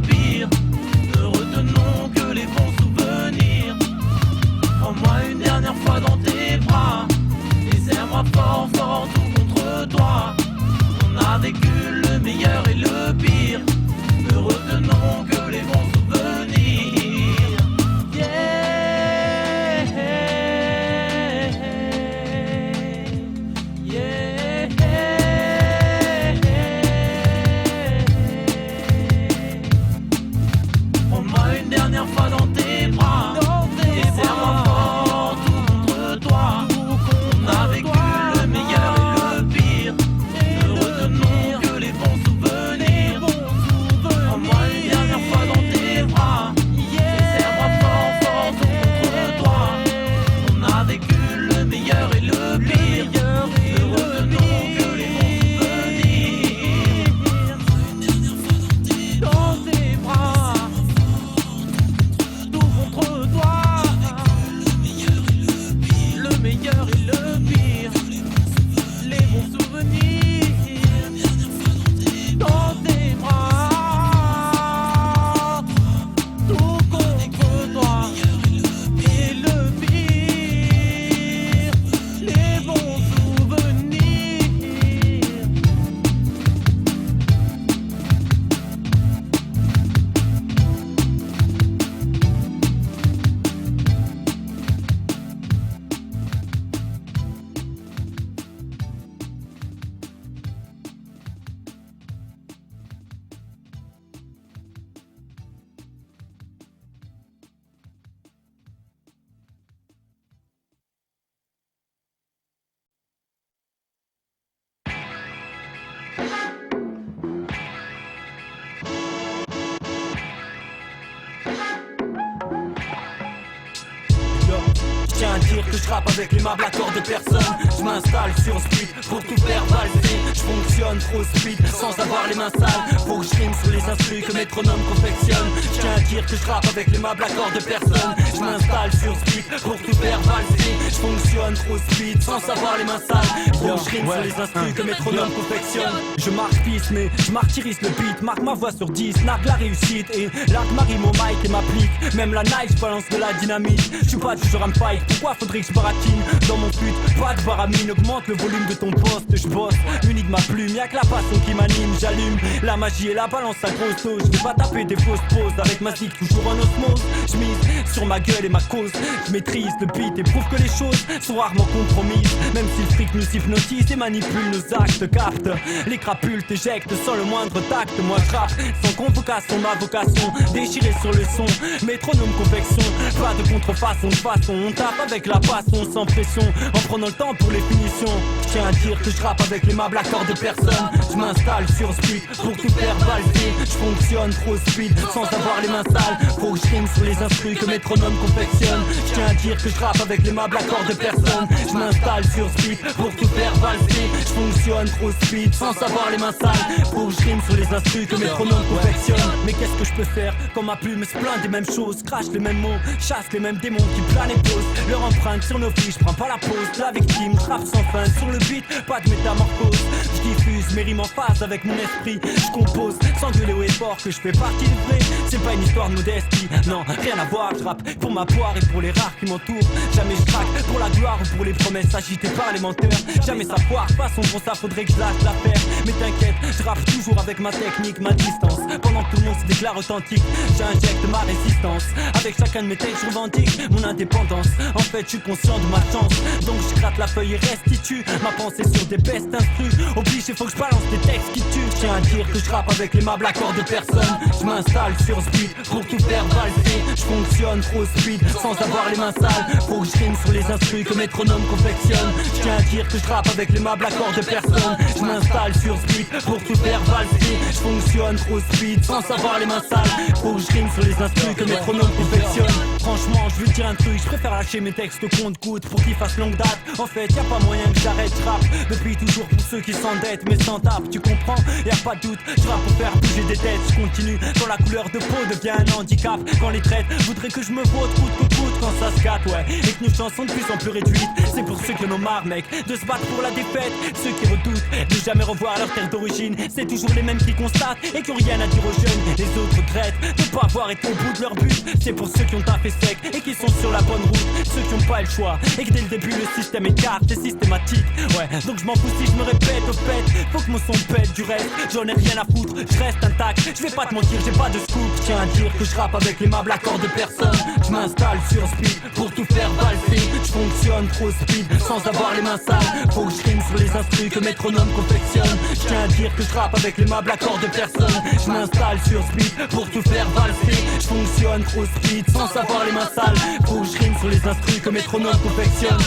Je tiens à dire que je rappe avec l'aimable accord de personne. Je m'installe sur speed pour tout faire valser. Je fonctionne trop speed sans avoir les mains sales. Faut que je rime sur les instrus que métronome confectionne. Je tiens à dire que je rappe avec l'aimable accord de personne. Je m'installe sur speed pour tout faire valser. Je fonctionne trop speed sans savoir les mains sales. Faut que je rime sur les instrus que métronome confectionne. Je marque piste mais je martyrise le beat. Marque ma voix sur 10, narque la réussite. Et là que marie mon mic et m'applique. Même la night, je balance de la dynamite. Je suis pas toujours un fight, pourquoi faudrait que je baratine dans mon pute, pas de baramine. Augmente le volume de ton poste, je bosse muni de ma plume, y'a que la passion qui m'anime. J'allume la magie et la balance à grosse dose. Je vais pas taper des fausses poses avec ma zik toujours en osmose. Je mise sur ma gueule et ma cause. Je maîtrise le beat et prouve que les choses sont rarement compromises. Même si le fric nous hypnotise et manipule nos actes. Capte les crapules, t'éjectent sans le moindre tact. Moi je rappe sans convocation, ma vocation déchirée sur le son. Métronome confection, pas de contrefaçon, de façon. On tape avec la passion, sans pression, en prenant le temps pour les finitions. Je tiens à dire que je rappe avec l'aimable accord de personne. Je m'installe sur speed pour tout faire valser. Je fonctionne trop speed sans avoir les mains sales. Faut que je rime sur les instrus que métronome confectionne. Je tiens à dire que je rappe avec l'aimable accord de personne. Je m'installe sur speed pour tout faire valser. Je fonctionne trop speed sans avoir les mains sales. Faut que je rime sur les instrus que métronome confectionne. Mais qu'est-ce que je peux faire quand ma plume se plaint des mêmes choses, crache les mêmes mots, chasse les mêmes démons qui planent et posent leur empreinte sur nos fiches, prends pas la pause. La victime, je rappe sans fin sur le beat, pas de métamorphose. Je diffuse mes rimes en phase avec mon esprit. Je compose sans gueuler au effort que je fais partie du vrai. C'est pas une histoire de modestie, non, rien à voir. Je rappe pour ma poire et pour les rares qui m'entourent. Jamais je craque pour la gloire ou pour les promesses agitées par les menteurs. Jamais ça foire, façon pour ça faudrait que je lâche l'affaire. Mais t'inquiète, je rappe toujours avec ma technique, ma distance. Pendant que tout le monde se déclare authentique, j'injecte ma résistance. Avec chacun de mes textes, je revendique mon indépendance. En fait, je suis conscient de ma chance, donc je gratte la feuille et restitue ma pensée sur des bestes instrus. Obligé, faut que je balance des textes qui tuent. Je tiens à dire que je rappe avec l'aimable accord de personne. Je m'installe sur speed pour tout faire valser. Je fonctionne trop speed sans avoir les mains sales. Faut que je rime sur les instrus que métronome confectionne. Je tiens à dire que je rappe avec l'aimable accord de personne. Je m'installe sur speed pour tout faire valser. Je fonctionne trop speed sans savoir les mains sales. Faut que je rime sur les instrus que métronome confectionne. Franchement, je veux dire un truc, je préfère lâcher mes textes au compte-gouttes pour qu'ils fassent longue date. En fait, y'a pas moyen que j'arrête, je rappe depuis toujours pour ceux qui s'endettent, mais sans tape, tu comprends, y'a pas de doute. Je rappe pour faire bouger des têtes, je continue quand la couleur de peau devient un handicap. Quand les traites voudraient que je me vote coûte que coûte quand ça se gâte, ouais. Et que nos chances sont de plus en plus réduites. C'est pour ceux qui en ont marre, mec, de se battre pour la défaite. Ceux qui redoutent de jamais revoir leur terre d'origine. C'est toujours les mêmes qui constatent et qui ont rien à dire aux jeunes. Les autres regrettent de pas avoir été au bout de leur but. C'est pour ceux qui ont taffé sec et qui sont sur la bonne route. Ceux qui ont pas le choix et que dès le début le système écarte, c'est systématique. Ouais, donc je m'en fous si je me répète au fait. Faut que mon son pète du reste, j'en ai rien à foutre, je reste intact. Je vais pas te mentir, j'ai pas de scoop. Je tiens à dire que je rappe avec l'aimable accord de personne. Je m'installe sur speed pour tout faire valser. Je fonctionne trop speed sans avoir les mains sales. Faut que je rime sur les instrus que métronome confectionne. Je tiens à dire que je rappe avec l'aimable accord de personne. Je m'installe sur speed pour tout faire valser. Je fonctionne trop speed sans savoir les mains sales. Faut que je rime sur les instrus que métronome confectionne.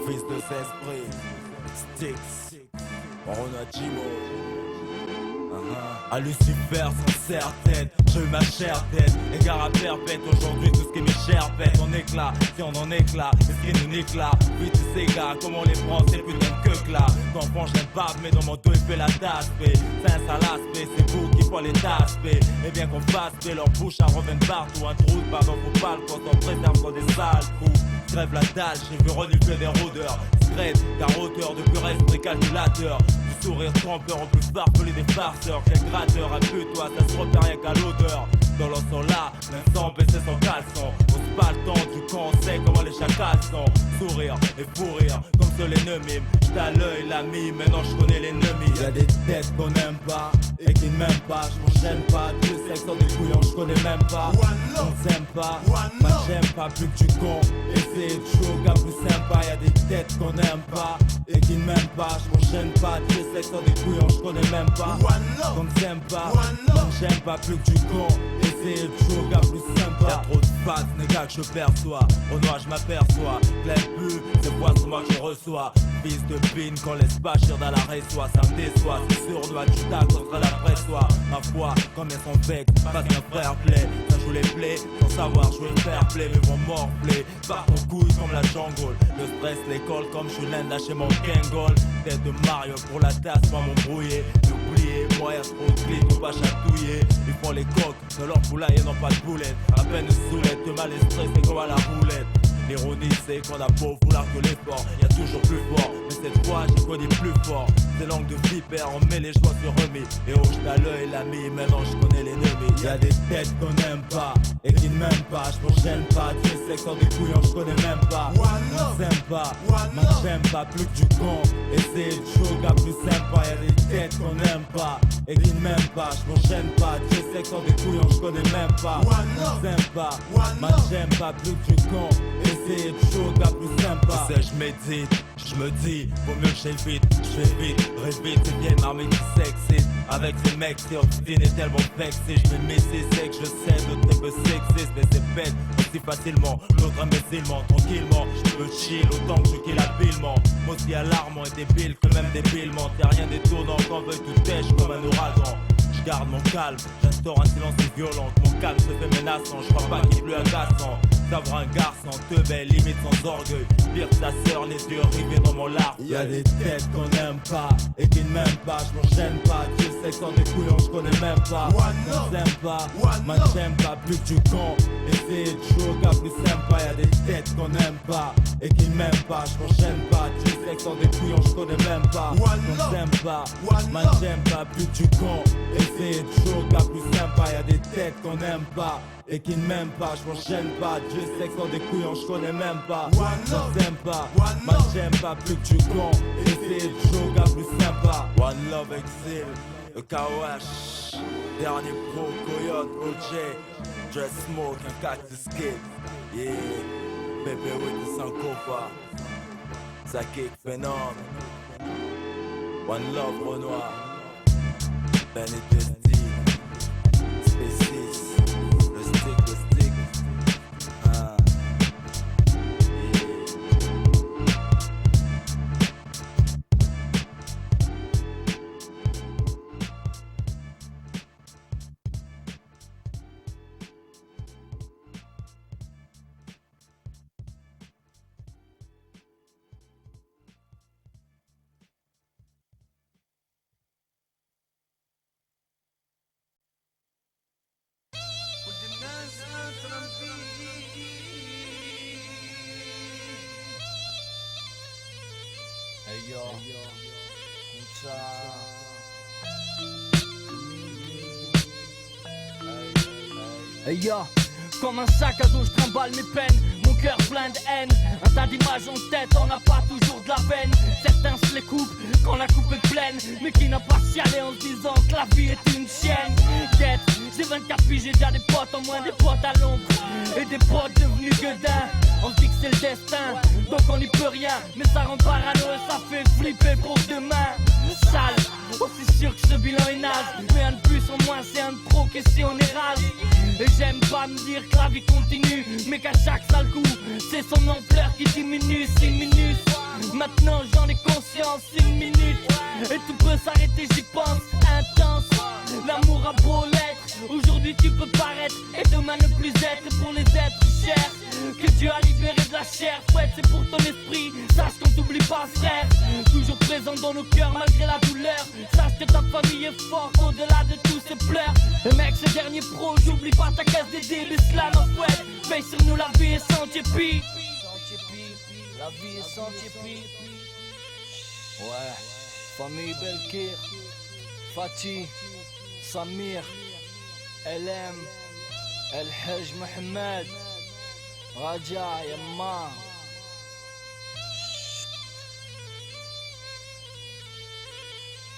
Fils de Zesprit, Styx, Ronaldinho. À Lucifer sans certaine, je ma chère tête. Égard à perpète, aujourd'hui tout ce qui m'est cher pète. On éclate, si on en éclate, c'est ce qui nous éclate. Vite ces gars, comme on les prend, c'est putain de que là. D'enfant je bave, mais dans mon dos il fait la tasse. C'est un sale aspect, c'est vous qui faut les tasses. Et bien qu'on fasse, leur bouche à revienne partout. Un trou de bavard faut pas le quand on préserve comme des sales fous. Crève la dalle, j'ai vu renifler des rôdeurs. Scred, car auteur de pur esprit calculateur. Du sourire trompeur, on peut farfeler des farceurs. Quel gratteur, à but, toi, ça se repère rien qu'à l'odeur. Dans l'ensemble là, et fou rire comme seul l'ennemi. J'étais à l'œil l'ami, maintenant je connais l'ennemi. Y'a des têtes qu'on aime pas et qui ne m'aiment pas. Je m'enchaîne pas, Dieu sait que sans des couillons je connais même pas. On s'aime pas, moi j'aime pas plus que du con. Et c'est chaud, gars plus sympa. Y'a des têtes qu'on aime pas et qui ne m'aiment pas. Je m'enchaîne pas, Dieu sait que sans des couillons je connais même pas. On s'aime pas, moi j'aime pas plus que du con. Et c'est chaud, gars plus sympa. Y'a trop de faces, négat que je perçois. Au noir je m'aperçois, plein plus, c'est moi sur moi que je reçois. Fils de pine qu'on laisse pas chier dans la résoie. Ça me déçoit, c'est sûr, doigt du tac contre la pressoir. Ma foi, comme elles sont vexes, passe un frère play. Ça joue les plaies, sans savoir jouer le fair play. Mais vont morfler, part en couille comme la jungle. Le stress, l'école, comme je suis l'Inde, lâcher mon Kangol. Tête de Mario pour la tasse, moi m'embrouiller. N'oubliez, moi y'a trop de clics, on va chatouiller. Ils font les coques, de leur poulailler et non pas de boulettes. À peine soulette, que mal et stress, c'est comme à la roulette. L'ironie c'est qu'on a beau vouloir que l'effort, y'a toujours plus fort. Mais cette fois j'ai connu plus fort. Ces langues de vipère, on met les choix sur remis. Et oh j't'ai à l'œil l'ami, maintenant je connais l'ennemi. Y'a des têtes qu'on aime pas et qui ne m'aiment pas. Je m'enchaîne pas, Dieu sait que sans des couillons je connais même pas. On s'aime pas, moi j'aime pas plus que du con. Et c'est chaud, gars plus sympa. Y'a des têtes qu'on aime pas et qui ne m'aiment pas. Je m'enchaîne pas, Dieu sait que sans des couillons je connais même pas. On s'aime pas, moi j'aime pas plus que du con. Et c'est chaud, gars plus sympa. Tu sais, je médite, je me dis, vaut mieux que j'aille vite. Je fais vite, rêve vite, c'est bien armé du sexe. Avec ces mecs, c'est obstiné, tellement vexé. Je m'immisce, c'est que je sais, d'autres très peu sexistes. Mais c'est bête, aussi facilement, l'autre imbécilement, tranquillement. Je peux chill autant que je kill habilement. Moi aussi alarmant et débile, que même débilement. T'es rien détournant, quand veut tout tèche comme un ouragan. Je garde mon calme, j'instaure un silence violent. Mon calme se fait menaçant, je crois pas qu'il est plus agaçant. Savoir un garçon, te belle, limite sans orgueil. Pire que sa sœur, les yeux rivés dans mon large. Y'a des têtes qu'on aime pas et qui ne m'aiment pas. Je m'enchaîne pas, Dieu sait que sans des couillons je connais même pas. On s'aime pas, moi j'aime pas plus que du con. Et c'est chaud, gars plus sympa. Y'a des têtes qu'on aime pas et qui ne m'aiment pas. Je m'enchaîne pas, Dieu sait que sans des couillons je connais même pas. On s'aime pas, moi j'aime pas plus que du con. Et c'est chaud, gars plus sympa. Y'a des têtes qu'on aime pas et qui ne m'aiment pas, je m'enchaîne pas. Dieu sait que sans des couillons je connais même pas. On s'aime pas, moi j'aime pas plus que du con. Et c'est chaud, gars plus sympa. One Love Exil, le KOH, dernier pro, Coyote, OJ, Just Smoke, un Cactus Kid. Yeah, bébé with the Sankofa, ça kick phénomène. One Love Renoir, Benedict, Spécis. The stick. Hey yo, escucha. Hey yo, comme un sac à dos je trimballe mes peines. Mon cœur plein de haine, un tas d'images en tête, on n'a pas toujours de la peine. Certains se les coupent quand la coupe est pleine, mais qui n'a pas chialé en se disant que la vie est une chienne. Quête, j'ai 24 piges, j'ai déjà des potes en moins, des potes à l'ombre et des potes devenus gueudins. On se dit que c'est le destin, donc on n'y peut rien. Mais ça rend parano et ça fait flipper pour demain. Sale, aussi sûr que ce bilan est naze. Mais un de plus en moins c'est un de trop, que si on est rage. Et j'aime pas me dire que la vie continue, mais qu'à chaque sale coup c'est son ampleur qui diminue. 6 minutes, maintenant j'en ai conscience. 6 minutes, et tout peut s'arrêter, j'y pense. Intense, l'amour a beau l'être. Aujourd'hui tu peux paraître et demain ne plus être. Pour les êtres chers que Dieu a libéré de la chair, fouette, c'est pour ton esprit. Sache qu'on t'oublie pas, frère. Toujours présent dans nos cœurs malgré la douleur. Sache que ta famille est forte au-delà de tous ces pleurs. Et mec, ce dernier pro, j'oublie pas ta caisse des l'islam en fouette. Veille sur nous, la vie est sans tiépi. La vie est sans tiépi. Ouais, famille Belkir, Fatih, Samir, LM, El Haj Mohamed, Raja, Yamma.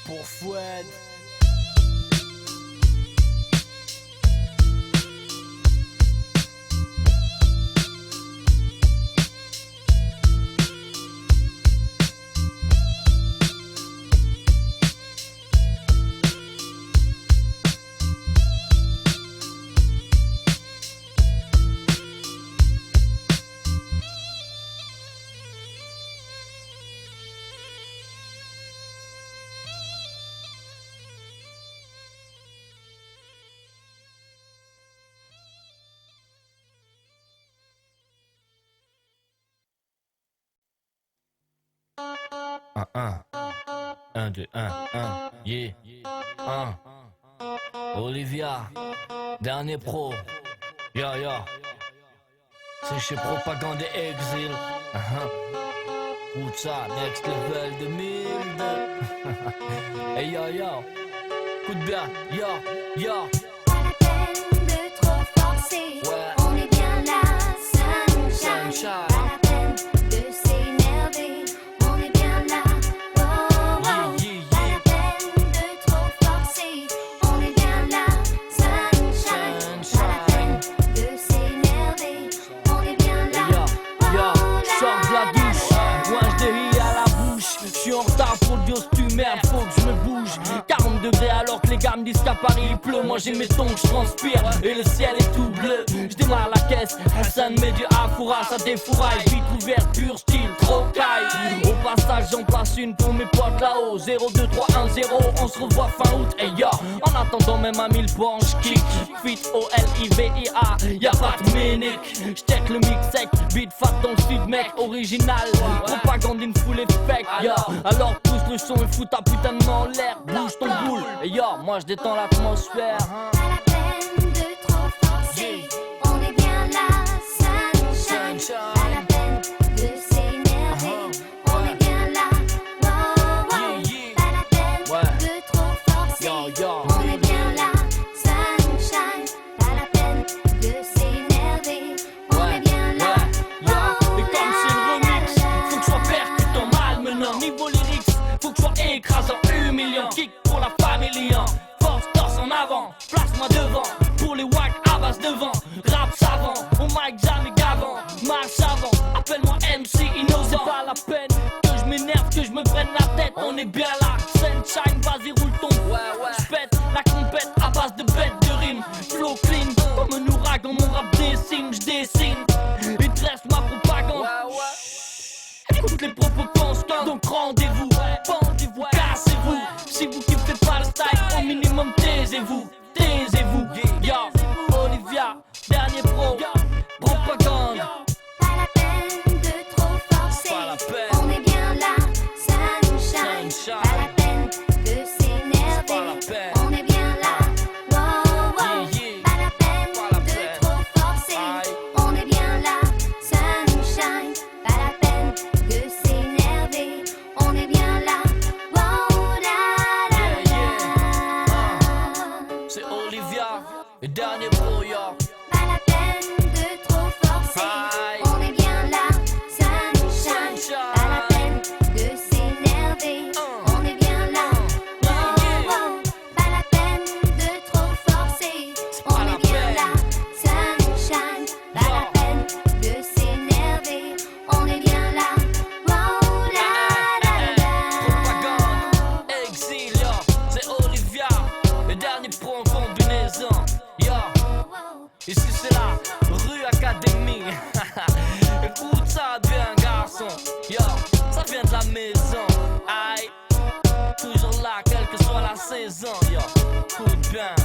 pour Fouad. Un, deux, yeah, Olivia, dernier pro, ya, c'est chez Propagande et Exil, Où ça, next level 2002, hey yo, écoute bien, yo. De trop forcer, on est bien là, sunshine. Pas la peine de s'énerver, on est bien là. Pas la peine de trop forcer, on est bien là, sunshine. Pas la peine de s'énerver, on est bien là. Sors de la douche, moi je déhille à la bouche. Je suis en retard pour le dios, tu merde, faut que je me bouge. 40 degrés alors que les gars me disent qu'à Paris il pleut. Moi j'ai mes tons, je transpire et le ciel est tout bleu. Je démarre la caisse, Hassan met du Afoura, ça défouraille. Vite ouvert, pur style, trop caille. Au passage j'en place une pour mes potes là-haut. 0, 2, 3, 1, 0, on se revoit fin août, et yo. En attendant même à 1000 bancs, j'kick. Fit O-L-I-V-I-A, y'a pas de ménic. J'check le mix sec, beat fat dans le sud mec. Original, propagande une foule est fake, yo. Alors pousse le son et fous ta putain de main en l'air. Bouge ton boule, et yo, moi je détends l'atmosphère. Pas la peine de trop forcer, on est bien là, sunshine. Pas la peine de s'énerver, on est bien là. Pas la peine de trop forcer, on est bien là, sunshine. Pas la peine de s'énerver, on est bien là. Et comme c'est le remix, faut que je sois percutant, malmenant. Niveau lyrics, faut que je sois écrasant, humiliant. Kick pour la famille, hein. Force, torse en avant, place-moi devant. Pour les wack, à base de vent. Rap savant, au mic jamais gavant. Marche avant, appelle-moi MC innocent. C'est pas la peine que je m'énerve, que je me prenne la tête. On est bien là, sunshine, vas-y roule ton. J'pète la compète à base de bêtes de rimes. Flow clean, comme un ouragan, mon rap dessine, j'dessine. Et dresse ma propagande. Écoute les propos constants, donc rendez-vous, pendez-vous, cassez-vous. Si vous kiffez pas le style, au minimum taisez-vous, yo, Olivia, dernier pro, propagande. Pas la peine de trop forcer, on est bien là, sunshine. Pas la peine de s'énerver, on est bien là. Pas la peine de trop forcer, on est bien là, sunshine. Pas la peine de s'énerver, on est bien là. C'est Olivia, le dernier pro, yo. Pas la peine de trop forcer, on est bien là, sunshine. Pas la peine de s'énerver, on est bien là. Pas la peine de trop forcer, on est bien là, sunshine. Pas la peine de s'énerver, on est bien là. Propagande, exil, yo. C'est Olivia, le dernier pro en combinaison, yo. Ici c'est la rue Académie. Écoute ça bien garçon, yo. Ça vient de la maison, aïe. Toujours là, quelle que soit la saison, yo. Écoute bien.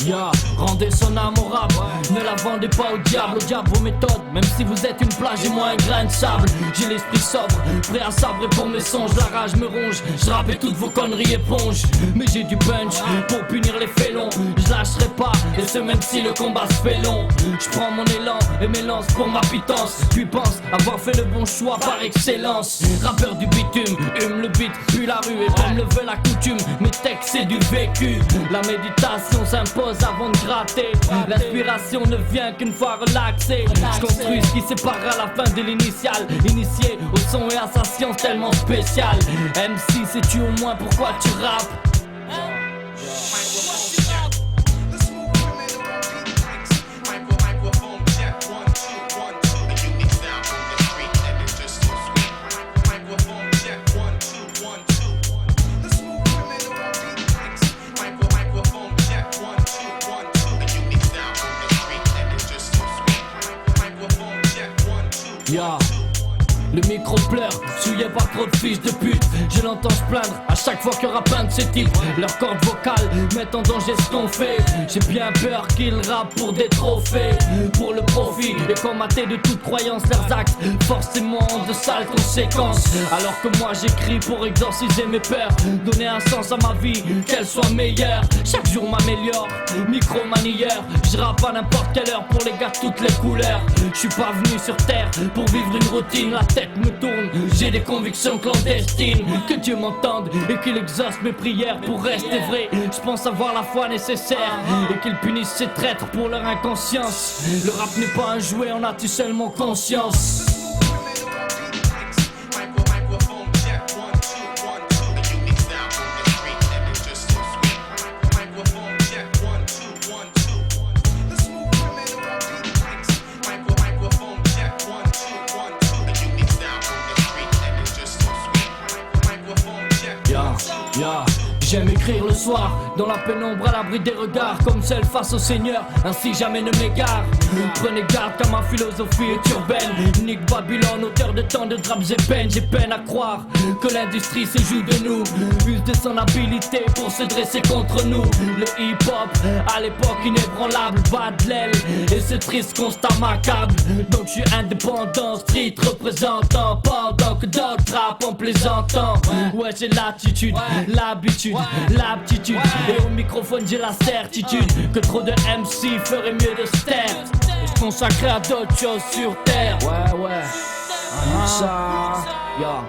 Ya, rendez son âme au rap, ne la vendez pas au diable vos méthodes. Même si vous êtes une plage et moi un grain de sable. J'ai l'esprit sobre, prêt à sabrer pour mes songes. La rage me ronge, je rappe et toutes vos conneries éponge. Mais j'ai du punch pour punir les félons. Je lâcherai pas, et ce même si le combat se fait long. Je prends mon élan et m'élance pour ma pitance. Puis pense avoir fait le bon choix par excellence. Rappeur du bitume, hume le beat, puis la rue. Et comme le veut la coutume, mes textes c'est du vécu. La méditation s'impose avant de gratter. L'inspiration ne vient qu'une fois relaxée. Je construis ce qui séparera la fin de l'initiale. Initié au son et à sa science tellement spéciale. MC, sais-tu au moins pourquoi tu rappes? Yeah. Le micro pleure, souillé par trop de fils de pute. Je l'entends se plaindre à chaque fois qu'il rappe un de ces types. Leurs cordes vocales mettent en danger ce qu'on fait. J'ai bien peur qu'ils rappent pour des trophées, pour le profit et commater de toute croyance leurs actes. Forcément de sales conséquences. Alors que moi j'écris pour exorciser mes peurs, donner un sens à ma vie, qu'elle soit meilleure. Chaque jour m'améliore, micro-manieur. Je rappe à n'importe quelle heure pour les gars de toutes les couleurs. Je suis pas venu sur terre pour vivre une routine. La tête me tourne, j'ai des convictions clandestines. Que Dieu m'entende et qu'il exauce mes prières pour rester vrai. Je pense avoir la foi nécessaire et qu'il punisse ces traîtres pour leur inconscience. Le rap n'est pas un jouet, en as-tu seulement conscience? J'aime écrire le soir, dans la pénombre à l'abri des regards, comme celle face au Seigneur, ainsi jamais ne m'égare. Prenez garde car ma philosophie est urbaine. Nique Babylone, auteur de tant de drames et peines. J'ai peine à croire que l'industrie se joue de nous, use de son habileté pour se dresser contre nous. Le hip-hop, à l'époque inébranlable, bat de l'aile et ce triste constat macabre. Donc je suis indépendant, street représentant, pendant que d'autres rappent en plaisantant. Ouais, j'ai l'attitude, l'habitude, l'aptitude, et au microphone j'ai la certitude que trop de MC feraient mieux de se taire et se consacrer à d'autres choses sur terre. Ouais, ça, yeah.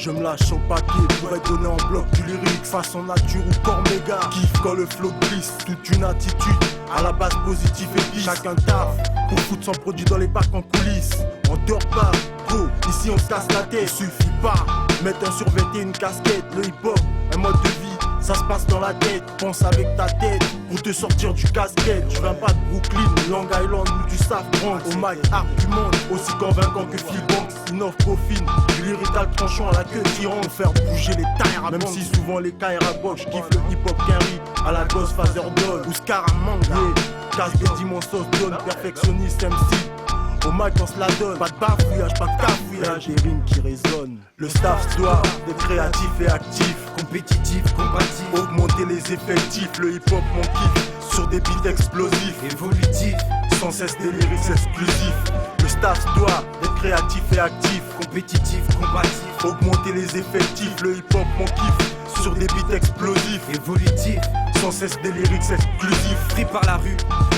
Je me lâche au papier pour être donné en bloc du lyrique, façon nature ou corps méga. Kiffe quand le flow glisse, toute une attitude à la base positive et bis. Chacun taffe, Pour foutre son produit dans les bacs en coulisses. On dort pas, gros, ici on se casse la tête. Suffit pas, mettre un survêt et une casquette. Le hip-hop, un mode de vie, ça se passe dans la tête. Pense avec ta tête pour te sortir du casquette. Je viens pas de Brooklyn, Long Island ou du South Bronx. Au mic, argumente, aussi convaincant que Phil Banks. Innove, peaufine, du lyrical tranchant à la queue tirant. Faire bouger les tailles à même si souvent les cailles à gauche kiffent le hip-hop qu'un rythme. À la gosse, Phaser Doll ou Scaramanga. Casse des dimensions, donne, perfectionniste MC. Au mic on se la donne, pas de bafouillage, pas de cafouillage, des rimes qui résonnent. Le staff se doit d'être créatif et actif, compétitif, combatif, augmenter les effectifs, le hip hop mon kiff, sur des beats explosifs, évolutifs, sans cesse des lyrics exclusifs. Le staff se doit d'être créatif et actif, compétitif, combatif, augmenter les effectifs, le hip hop mon kiff, sur des beats explosifs, évolutifs, sans cesse des lyrics exclusifs. Pris par la rue,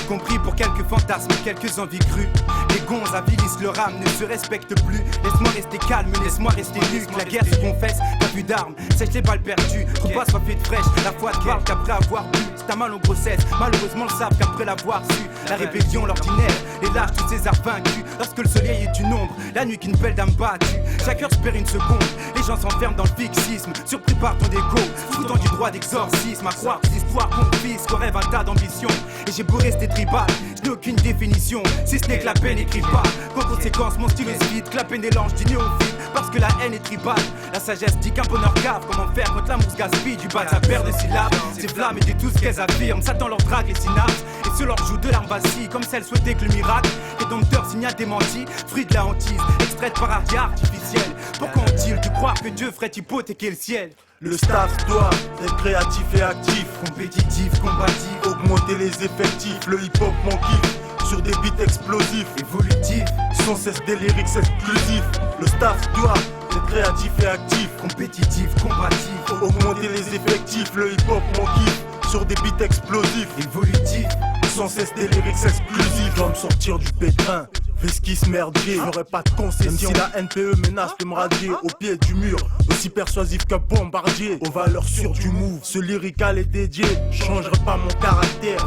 compris pour quelques fantasmes, quelques envies crues. Les gonzes avilissent leur âme, ne se respectent plus. Laisse-moi rester calme, laisse-moi rester nu. La guerre se confesse, t'as plus d'armes, sèche les balles perdues. Trop pas soifé de fraîche, la foi te parle qu'après avoir bu. Si t'as mal en grossesse, malheureusement le savent qu'après l'avoir su. La rébellion, l'ordinaire, et lâche tous ces arts vaincus. Lorsque le soleil est une ombre, la nuit qu'une belle dame battue. Chaque heure se perd une seconde, les gens s'enferment dans le fixisme. Surpris par ton déco, foutant du droit d'exorcisme. À croire que l'histoire qu'on vise, qu'on rêve un tas d'ambition. Et j'ai beau rester tribal, je n'ai aucune définition, si ce n'est que la peine écrit pas. Qu'en conséquence, mon style est vide, que la peine est l'ange du néophyte. Parce que la haine est tribale, la sagesse dit qu'un bonheur cave. Comment faire quand l'amour se gaspille, du bas de sa paire de syllabes. Ces flammes et tout ce qu'elles affirment, Satan leur drague les synapses. Et se leur joue de larmes vacilles, comme celle souhaitée que le miracle. Rédempteur signal démenti, fruit de la hantise, extraite par ardie artificielle. Pourquoi ont-ils dû croire que Dieu ferait hypothéquer le ciel? Le staff doit être créatif et actif, compétitif, combatif, augmenter les effectifs, le hip-hop mon kiff, sur des beats explosifs, évolutifs, sans cesse des lyrics exclusifs. Le staff doit être créatif et actif, compétitif, combatif, augmenter les effectifs, le hip-hop mon kiff, sur des beats explosifs, évolutifs, sans cesse des lyrics exclusifs. Dois me sortir du pétrin, esquisse merdier, j'aurai pas de concession. Même si la NPE menace de me radier au pied du mur, aussi persuasif qu'un bombardier, aux valeurs sûres du move, ce lyrical est dédié. Je changerai pas mon caractère,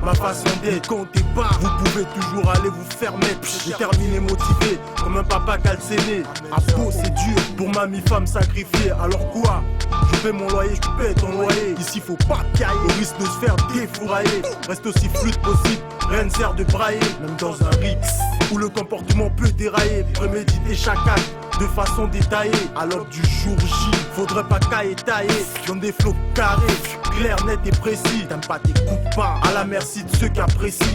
ma façon d'être. Comptez pas, vous pouvez toujours aller vous faire mettre. Déterminé, motivé, comme un papa calcéné. À peau c'est dur, pour mamie femme sacrifiée. Alors quoi? Je paie mon loyer, je paie ton loyer. Ici faut pas cailler, au risque de se faire défourailler. Reste aussi fluide possible, rien ne sert de brailler. Même dans un rix où le comportement peut dérailler, préméditer chaque acte de façon détaillée. À l'aube du jour J, faudrait pas cailler tailler. Dans des flots carrés, clairs, nets et précis. T'aimes pas, t'écoutes pas, à la merci de ceux qui apprécient.